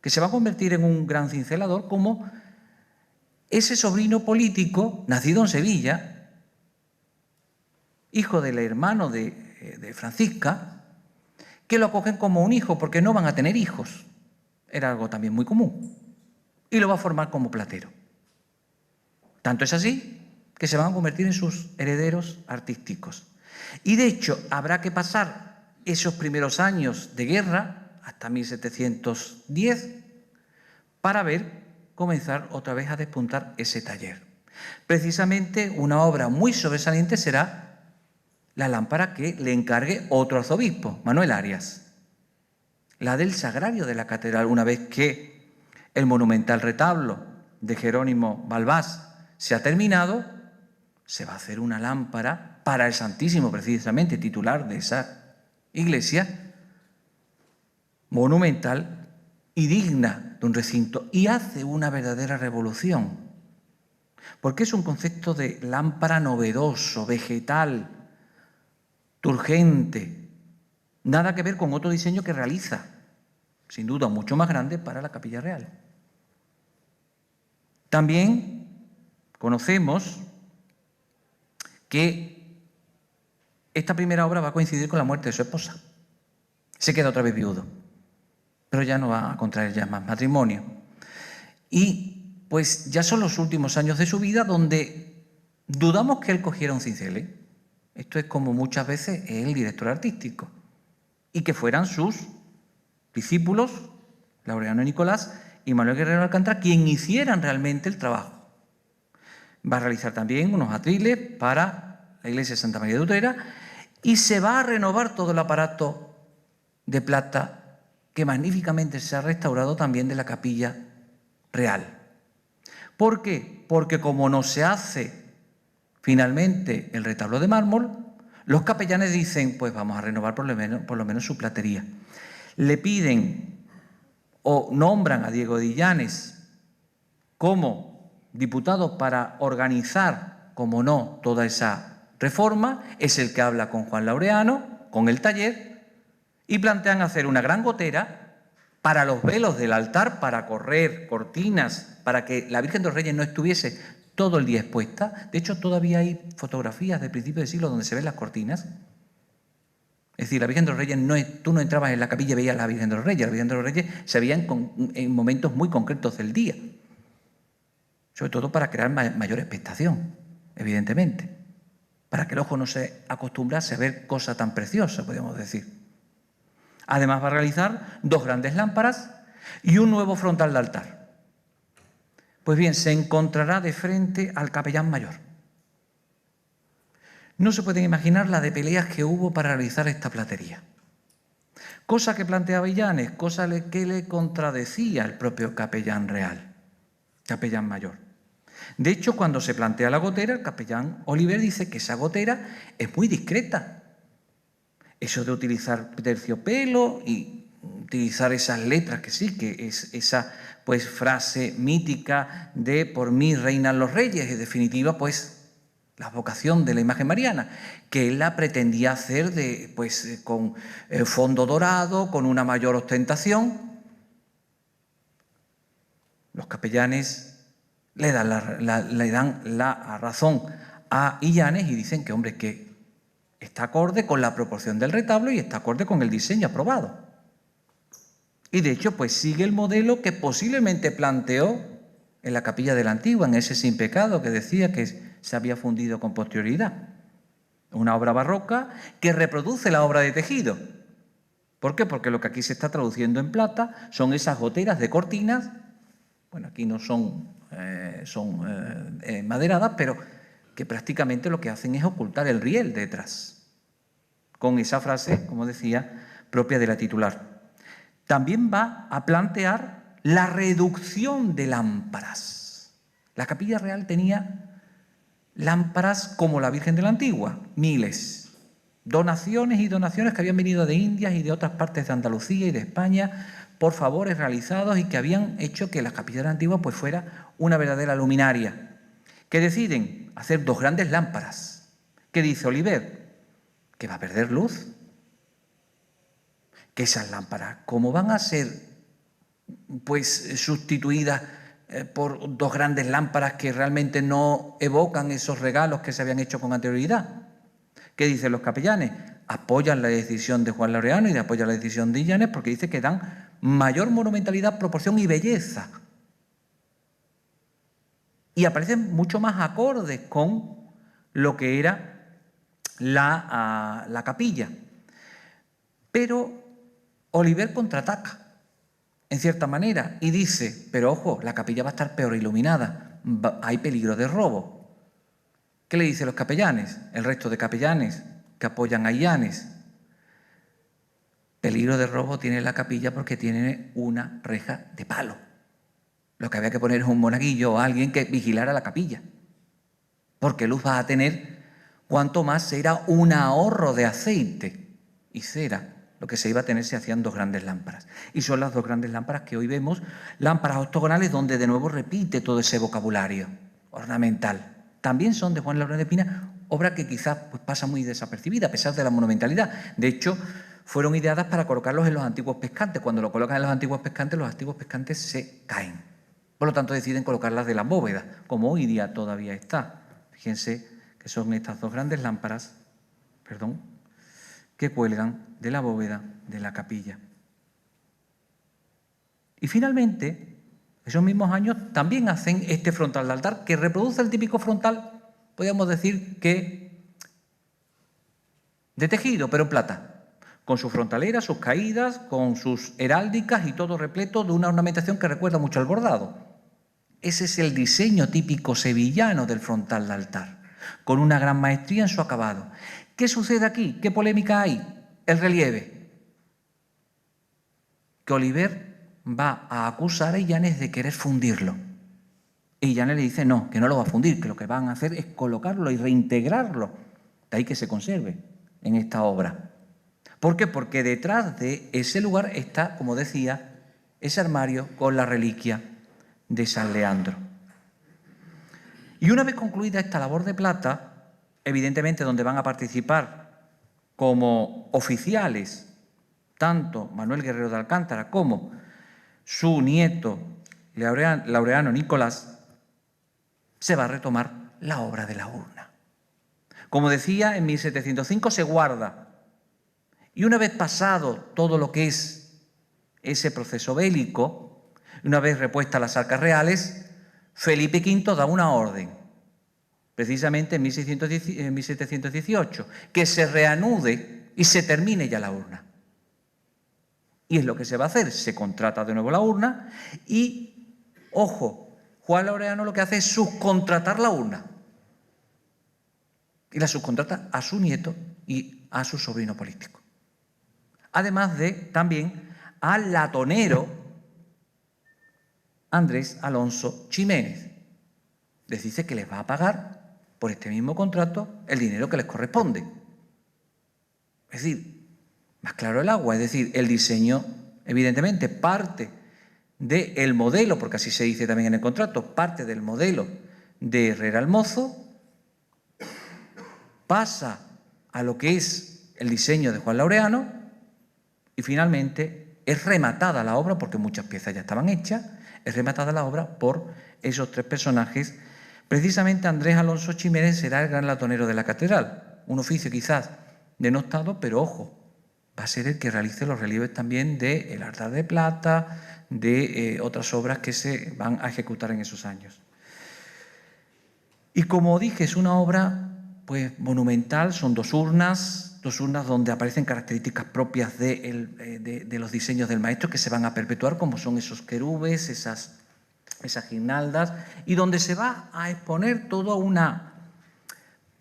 que se va a convertir en un gran cincelador, como ese sobrino político, nacido en Sevilla, hijo del hermano de Francisca, que lo acogen como un hijo porque no van a tener hijos. Era algo también muy común. Y lo va a formar como platero. Tanto es así que se van a convertir en sus herederos artísticos. Y de hecho habrá que pasar esos primeros años de guerra, hasta 1710, para comenzar otra vez a despuntar ese taller. Precisamente una obra muy sobresaliente será la lámpara que le encargue otro arzobispo, Manuel Arias, la del sagrario de la catedral. Una vez que el monumental retablo de Jerónimo Balbás se ha terminado, se va a hacer una lámpara para el Santísimo, precisamente titular de esa iglesia, monumental y digna de un recinto, y hace una verdadera revolución, porque es un concepto de lámpara novedoso, vegetal, turgente, nada que ver con otro diseño que realiza, sin duda mucho más grande, para la Capilla Real. También conocemos que esta primera obra va a coincidir con la muerte de su esposa. Se queda otra vez viudo, pero ya no va a contraer ya más matrimonio. Y pues ya son los últimos años de su vida donde dudamos que él cogiera un cincel, ¿eh? Esto es como muchas veces el director artístico. Y que fueran sus discípulos, Laureano Nicolás y Manuel Guerrero de Alcántara, quien hicieran realmente el trabajo. Va a realizar también unos atriles para la iglesia de Santa María de Utrera y se va a renovar todo el aparato de plata que magníficamente se ha restaurado también de la Capilla Real. ¿Por qué? Porque como no se hace finalmente el retablo de mármol, los capellanes dicen, pues vamos a renovar por lo menos su platería. Le piden o nombran a Diego de Illanes como diputado para organizar, como no, toda esa reforma. Es el que habla con Juan Laureano, con el taller, y plantean hacer una gran gotera para los velos del altar, para correr cortinas, para que la Virgen de los Reyes no estuviese todo el día expuesta. De hecho, todavía hay fotografías de principios del siglo donde se ven las cortinas. Es decir, la Virgen de los Reyes, tú no entrabas en la capilla y veías a la Virgen de los Reyes. La Virgen de los Reyes se veía en momentos muy concretos del día. Sobre todo para crear mayor expectación, evidentemente. Para que el ojo no se acostumbrase a ver cosa tan preciosa, podríamos decir. Además va a realizar 2 grandes lámparas y un nuevo frontal de altar. Pues bien, se encontrará de frente al capellán mayor. No se pueden imaginar la de peleas que hubo para realizar esta platería. Cosa que planteaba Illanes, cosa que le contradecía el propio capellán real, capellán mayor. De hecho, cuando se plantea la gotera, el capellán Oliver dice que esa gotera es muy discreta. Eso de utilizar terciopelo y utilizar esas letras, que sí, que es esa pues frase mítica de por mí reinan los reyes, en definitiva, pues la vocación de la imagen mariana, que él la pretendía hacer con fondo dorado, con una mayor ostentación. Los capellanes le dan la razón a Illanes y dicen que, hombre, que está acorde con la proporción del retablo y está acorde con el diseño aprobado. Y de hecho, pues sigue el modelo que posiblemente planteó en la capilla de la Antigua, en ese Sin Pecado que decía que se había fundido con posterioridad. Una obra barroca que reproduce la obra de tejido. ¿Por qué? Porque lo que aquí se está traduciendo en plata son esas goteras de cortinas, bueno, aquí no son maderadas, pero que prácticamente lo que hacen es ocultar el riel detrás, con esa frase, como decía, propia de la titular. También va a plantear la reducción de lámparas. La Capilla Real tenía lámparas como la Virgen de la Antigua, miles. Donaciones y donaciones que habían venido de Indias y de otras partes de Andalucía y de España por favores realizados y que habían hecho que la Capilla de la Antigua pues fuera una verdadera luminaria. Que deciden hacer 2 grandes lámparas. ¿Qué dice Oliver? Que va a perder luz. Que esas lámparas, ¿cómo van a ser pues sustituidas por 2 grandes lámparas que realmente no evocan esos regalos que se habían hecho con anterioridad? ¿Qué dicen los capellanes? Apoyan la decisión de Juan Laureano y apoyan la decisión de Illanes porque dice que dan mayor monumentalidad, proporción y belleza. Y aparecen mucho más acordes con lo que era la capilla. Pero Oliver contraataca, en cierta manera, y dice, pero ojo, la capilla va a estar peor iluminada, hay peligro de robo. ¿Qué le dicen los capellanes? El resto de capellanes que apoyan a Illanes. Peligro de robo tiene la capilla porque tiene una reja de palo. Lo que había que poner es un monaguillo o alguien que vigilara la capilla. Porque luz va a tener, cuanto más será un ahorro de aceite y cera. Lo que se iba a tener se hacían 2 grandes lámparas. Y son las 2 grandes lámparas que hoy vemos, lámparas octogonales donde de nuevo repite todo ese vocabulario ornamental. También son de Juan Laureano de Pina, obra que quizás pues, pasa muy desapercibida a pesar de la monumentalidad. De hecho, fueron ideadas para colocarlos en los antiguos pescantes. Cuando lo colocan en los antiguos pescantes se caen. Por lo tanto, deciden colocarlas de la bóveda, como hoy día todavía está. Fíjense que son estas 2 grandes lámparas, que cuelgan de la bóveda de la capilla. Y finalmente, esos mismos años también hacen este frontal de altar que reproduce el típico frontal, podríamos decir que de tejido, pero en plata, con sus frontaleras, sus caídas, con sus heráldicas y todo repleto de una ornamentación que recuerda mucho al bordado. Ese es el diseño típico sevillano del frontal de altar, con una gran maestría en su acabado. ¿Qué sucede aquí? ¿Qué polémica hay? El relieve. Que Oliver va a acusar a Illanes de querer fundirlo. Y Janet le dice no, que no lo va a fundir, que lo que van a hacer es colocarlo y reintegrarlo. De ahí que se conserve en esta obra. ¿Por qué? Porque detrás de ese lugar está, como decía, ese armario con la reliquia de San Leandro. Y una vez concluida esta labor de plata, evidentemente donde van a participar como oficiales tanto Manuel Guerrero de Alcántara como su nieto Laureano Nicolás, se va a retomar la obra de la urna. Como decía, en 1705 se guarda, y una vez pasado todo lo que es ese proceso bélico, una vez repuestas las arcas reales, Felipe V da una orden, precisamente en 1718, que se reanude y se termine ya la urna. Y es lo que se va a hacer, se contrata de nuevo la urna y, ojo, Juan Laureano lo que hace es subcontratar la urna. Y la subcontrata a su nieto y a su sobrino político. Además de también al latonero Andrés Alonso Ximénez. Les dice que les va a pagar por este mismo contrato el dinero que les corresponde. Es decir, más claro el agua, es decir, el diseño, evidentemente, parte del modelo, porque así se dice también en el contrato, parte del modelo de Herrera el Mozo, pasa a lo que es el diseño de Juan Laureano y finalmente es rematada la obra, porque muchas piezas ya estaban hechas, es rematada la obra por esos tres personajes. Precisamente Andrés Alonso Ximénez será el gran latonero de la catedral, un oficio quizás denostado, pero ojo, va a ser el que realice los relieves también del altar de plata, de otras obras que se van a ejecutar en esos años. Y como dije, es una obra pues monumental, son dos urnas donde aparecen características propias de los diseños del maestro que se van a perpetuar, como son esos querubes, esas guirnaldas, y donde se va a exponer toda una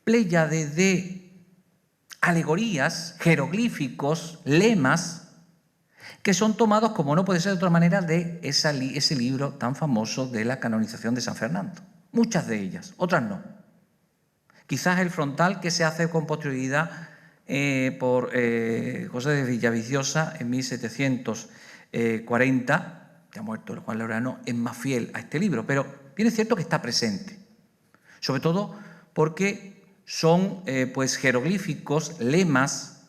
pléyade de alegorías, jeroglíficos, lemas, que son tomados, como no puede ser de otra manera, de ese libro tan famoso de la canonización de San Fernando. Muchas de ellas, otras no. Quizás el frontal que se hace con posterioridad por José de Villaviciosa en 1740, ya muerto el Juan Laureano, es más fiel a este libro, pero bien es cierto que está presente, sobre todo porque son pues jeroglíficos, lemas,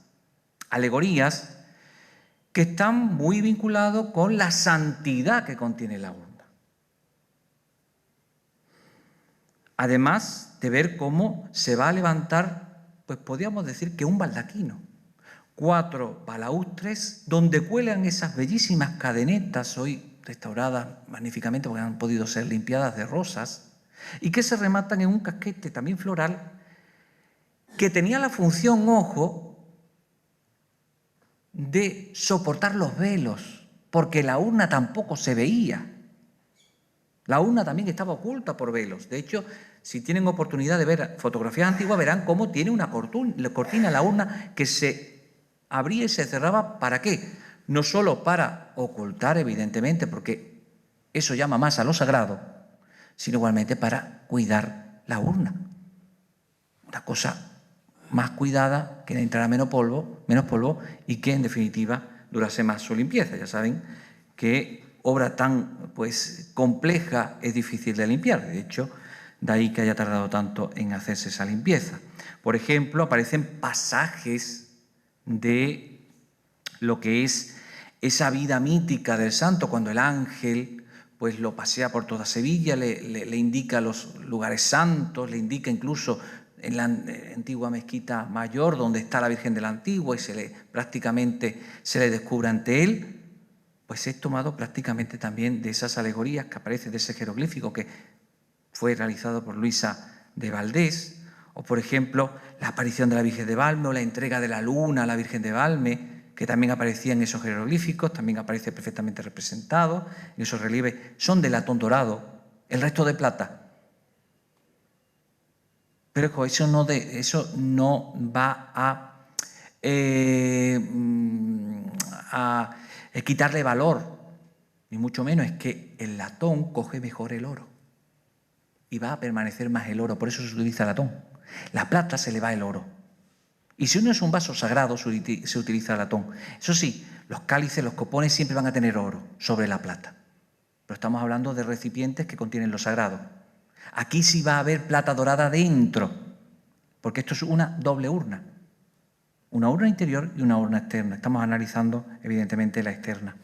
alegorías, que están muy vinculados con la santidad que contiene la urna. Además de ver cómo se va a levantar, pues podríamos decir que un baldaquino, 4 balaustres donde cuelgan esas bellísimas cadenetas, hoy restauradas magníficamente porque han podido ser limpiadas de rosas, y que se rematan en un casquete también floral que tenía la función, ojo, de soportar los velos, porque la urna tampoco se veía. La urna también estaba oculta por velos. De hecho, si tienen oportunidad de ver fotografías antiguas, verán cómo tiene una cortina la urna que se abría y se cerraba. ¿Para qué? No solo para ocultar, evidentemente, porque eso llama más a lo sagrado, sino igualmente para cuidar la urna. Una cosa más cuidada, que entrara menos polvo y que, en definitiva, durase más su limpieza. Ya saben que obra tan pues compleja es difícil de limpiar. De hecho, de ahí que haya tardado tanto en hacerse esa limpieza. Por ejemplo, aparecen pasajes de lo que es esa vida mítica del santo, cuando el ángel pues lo pasea por toda Sevilla, le indica los lugares santos, le indica incluso en la antigua mezquita mayor, donde está la Virgen de la Antigua, y prácticamente se le descubre ante él. Pues es tomado prácticamente también de esas alegorías que aparecen, de ese jeroglífico que fue realizado por Luisa de Valdés, o por ejemplo la aparición de la Virgen de Valme o la entrega de la luna a la Virgen de Valme, que también aparecía en esos jeroglíficos, también aparece perfectamente representado en esos relieves. Son de latón dorado, el resto de plata. Pero eso no va a quitarle valor, ni mucho menos. Es que el latón coge mejor el oro. y va a permanecer más el oro, por eso se utiliza latón. La plata se le va el oro. Y si uno es un vaso sagrado, se utiliza latón. Eso sí, los cálices, los copones siempre van a tener oro sobre la plata. Pero estamos hablando de recipientes que contienen lo sagrado. Aquí sí va a haber plata dorada dentro, porque esto es una doble urna. Una urna interior y una urna externa. Estamos analizando, evidentemente, la externa.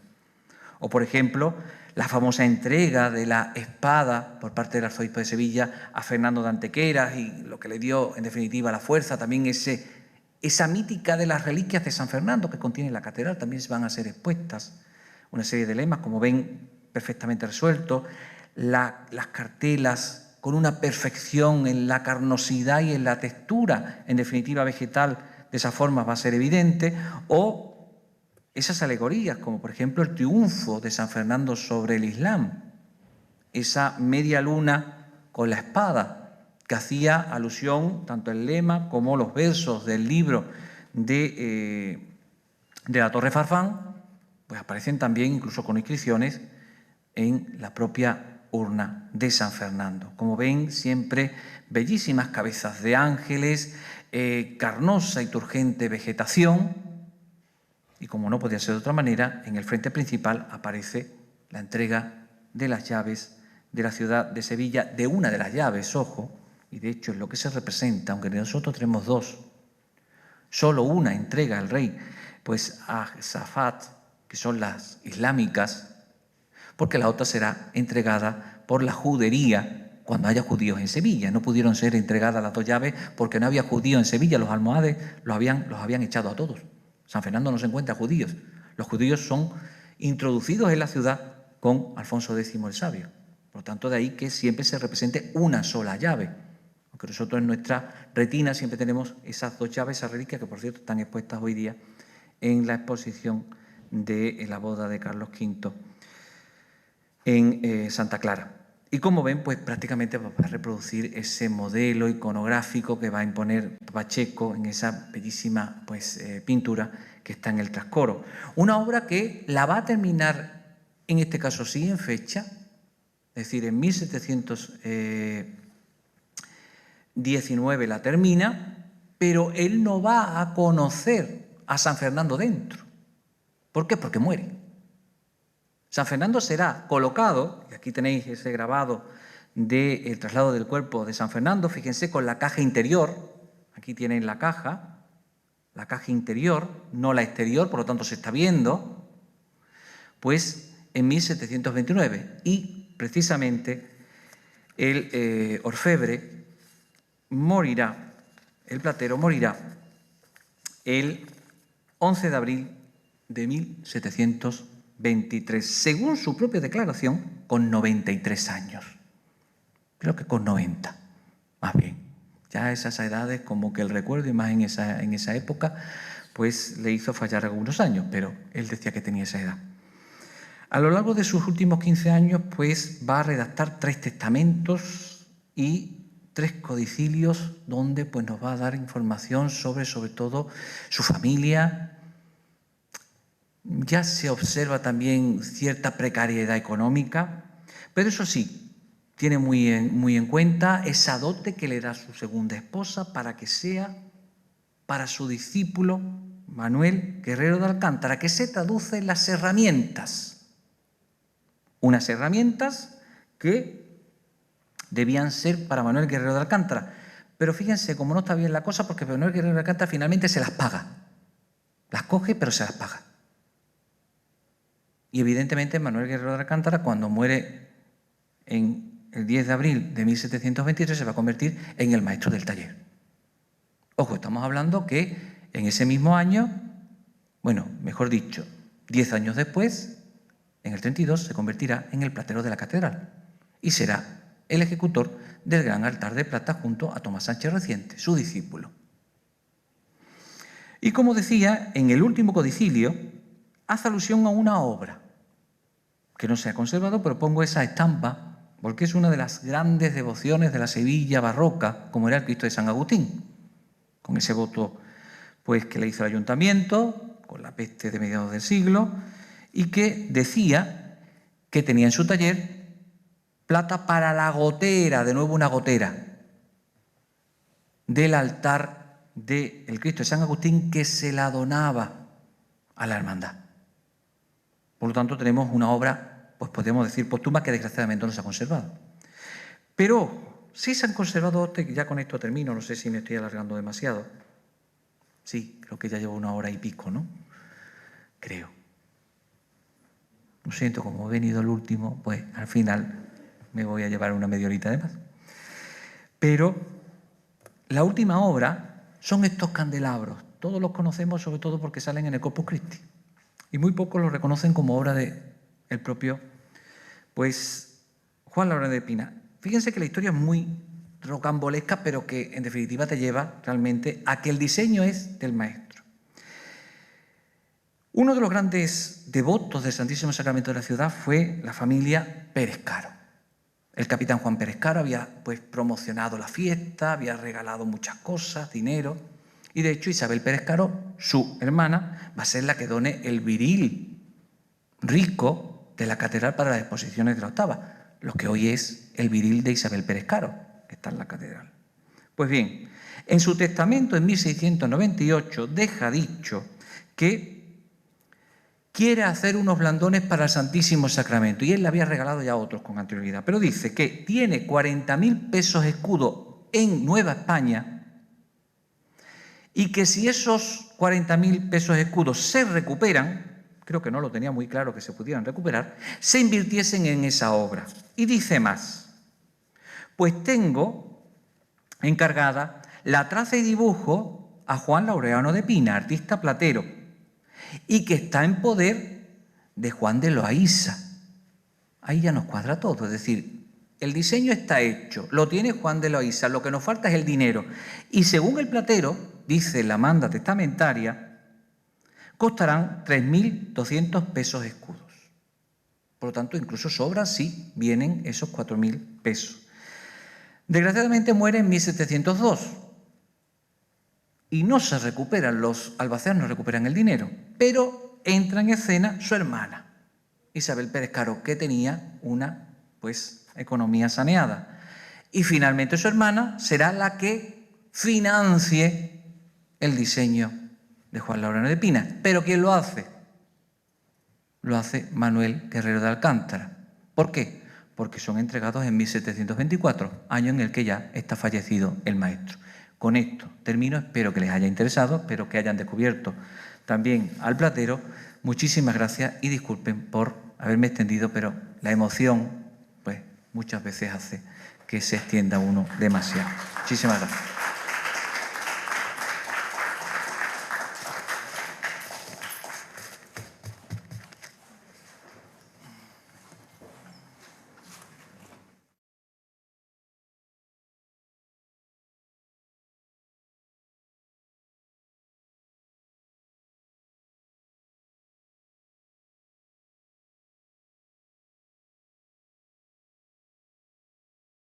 O, por ejemplo, la famosa entrega de la espada por parte del arzobispo de Sevilla a Fernando de Antequeras y lo que le dio, en definitiva, la fuerza, también esa mítica de las reliquias de San Fernando que contiene la catedral, también se van a ser expuestas. Una serie de lemas, como ven, perfectamente resueltos. Las cartelas con una perfección en la carnosidad y en la textura, en definitiva, vegetal, de esa forma va a ser evidente. O esas alegorías, como por ejemplo el triunfo de San Fernando sobre el Islam, esa media luna con la espada, que hacía alusión tanto el lema como los versos del libro de la Torre Farfán, pues aparecen también incluso con inscripciones en la propia urna de San Fernando. Como ven, siempre bellísimas cabezas de ángeles, carnosa y turgente vegetación. Y como no podía ser de otra manera, en el frente principal aparece la entrega de las llaves de la ciudad de Sevilla, de una de las llaves, ojo, y de hecho es lo que se representa, aunque nosotros tenemos dos. Solo una entrega el rey, pues a Safat, que son las islámicas, porque la otra será entregada por la judería cuando haya judíos en Sevilla. No pudieron ser entregadas las dos llaves porque no había judíos en Sevilla, los almohades los habían echado a todos. San Fernando no se encuentra judíos. Los judíos son introducidos en la ciudad con Alfonso X el Sabio. Por lo tanto, de ahí que siempre se represente una sola llave. Aunque nosotros en nuestra retina siempre tenemos esas dos llaves, esas reliquias, que por cierto están expuestas hoy día en la exposición de la boda de Carlos V en Santa Clara. Y como ven, pues prácticamente va a reproducir ese modelo iconográfico que va a imponer Pacheco en esa bellísima pintura que está en el trascoro. Una obra que la va a terminar, en este caso sí, en fecha, es decir, en 1719 la termina, pero él no va a conocer a San Fernando dentro. ¿Por qué? Porque muere. San Fernando será colocado, y aquí tenéis ese grabado del traslado del cuerpo de San Fernando, fíjense con la caja interior, aquí tienen la caja interior, no la exterior, por lo tanto se está viendo, pues en 1729. Y precisamente el orfebre morirá, el platero morirá el 11 de abril de 1723, según su propia declaración, con 93 años. Creo que con 90, más bien. Ya a esas edades, como que el recuerdo, y más en esa época, pues le hizo fallar algunos años, pero él decía que tenía esa edad. A lo largo de sus últimos 15 años, pues va a redactar 3 testamentos y 3 codicilios, donde pues nos va a dar información sobre todo, su familia. Ya se observa también cierta precariedad económica, pero eso sí, tiene muy en cuenta esa dote que le da su segunda esposa para que sea para su discípulo Manuel Guerrero de Alcántara, que se traduce en las herramientas. Unas herramientas que debían ser para Manuel Guerrero de Alcántara. Pero fíjense cómo no está bien la cosa, porque Manuel Guerrero de Alcántara finalmente se las paga. Las coge, pero se las paga. Y evidentemente Manuel Guerrero de Alcántara, cuando muere en el 10 de abril de 1723, se va a convertir en el maestro del taller. Ojo, estamos hablando que en ese mismo año, bueno, mejor dicho, 10 años después, en el 32, se convertirá en el platero de la catedral y será el ejecutor del gran altar de plata junto a Tomás Sánchez Reciente, su discípulo. Y como decía, en el último codicilio hace alusión a una obra que no se ha conservado, pero pongo esa estampa porque es una de las grandes devociones de la Sevilla barroca, como era el Cristo de San Agustín, con ese voto pues, que le hizo el ayuntamiento, con la peste de mediados del siglo, y que decía que tenía en su taller plata para la gotera, de nuevo una gotera, del altar del Cristo de San Agustín, que se la donaba a la hermandad. Por lo tanto, tenemos una obra, pues podemos decir póstuma, que desgraciadamente no se ha conservado. Pero sí se han conservado, ya con esto termino, no sé si me estoy alargando demasiado. Sí, creo que ya llevo 1 hora y pico, ¿no? Creo. Lo siento, como he venido el último, pues al final me voy a llevar una media horita de más. Pero la última obra son estos candelabros. Todos los conocemos, sobre todo porque salen en el Corpus Christi. Y muy pocos los reconocen como obra del propio, pues, Juan Laurano de Pina. Fíjense que la historia es muy rocambolesca, pero que en definitiva te lleva realmente a que el diseño es del maestro. Uno de los grandes devotos del Santísimo Sacramento de la ciudad fue la familia Pérez Caro. El capitán Juan Pérez Caro había pues promocionado la fiesta, había regalado muchas cosas, dinero, y de hecho Isabel Pérez Caro, su hermana, va a ser la que done el viril rico de la catedral para las exposiciones de la octava, lo que hoy es el viril de Isabel Pérez Caro, que está en la catedral. Pues bien, en su testamento en 1698 deja dicho que quiere hacer unos blandones para el Santísimo Sacramento, y él le había regalado ya otros con anterioridad, pero dice que tiene 40.000 pesos escudo en Nueva España y que si esos 40.000 pesos escudos se recuperan, creo que no lo tenía muy claro que se pudieran recuperar, se invirtiesen en esa obra. Y dice más, pues tengo encargada la traza y dibujo a Juan Laureano de Pina, artista platero, y que está en poder de Juan de Loaiza. Ahí ya nos cuadra todo, es decir, el diseño está hecho, lo tiene Juan de Loaiza, lo que nos falta es el dinero. Y según el platero, dice la manda testamentaria, costarán 3.200 pesos escudos. Por lo tanto, incluso sobra si vienen esos 4.000 pesos. Desgraciadamente muere en 1702 y no se recuperan, los albaceas no recuperan el dinero, pero entra en escena su hermana, Isabel Pérez Caro, que tenía una economía saneada. Y finalmente su hermana será la que financie el diseño de Juan Laureano de Pina. ¿Pero quién lo hace? Lo hace Manuel Guerrero de Alcántara. ¿Por qué? Porque son entregados en 1724, año en el que ya está fallecido el maestro. Con esto termino, espero que les haya interesado, espero que hayan descubierto también al platero. Muchísimas gracias y disculpen por haberme extendido, pero la emoción pues muchas veces hace que se extienda uno demasiado. Muchísimas gracias.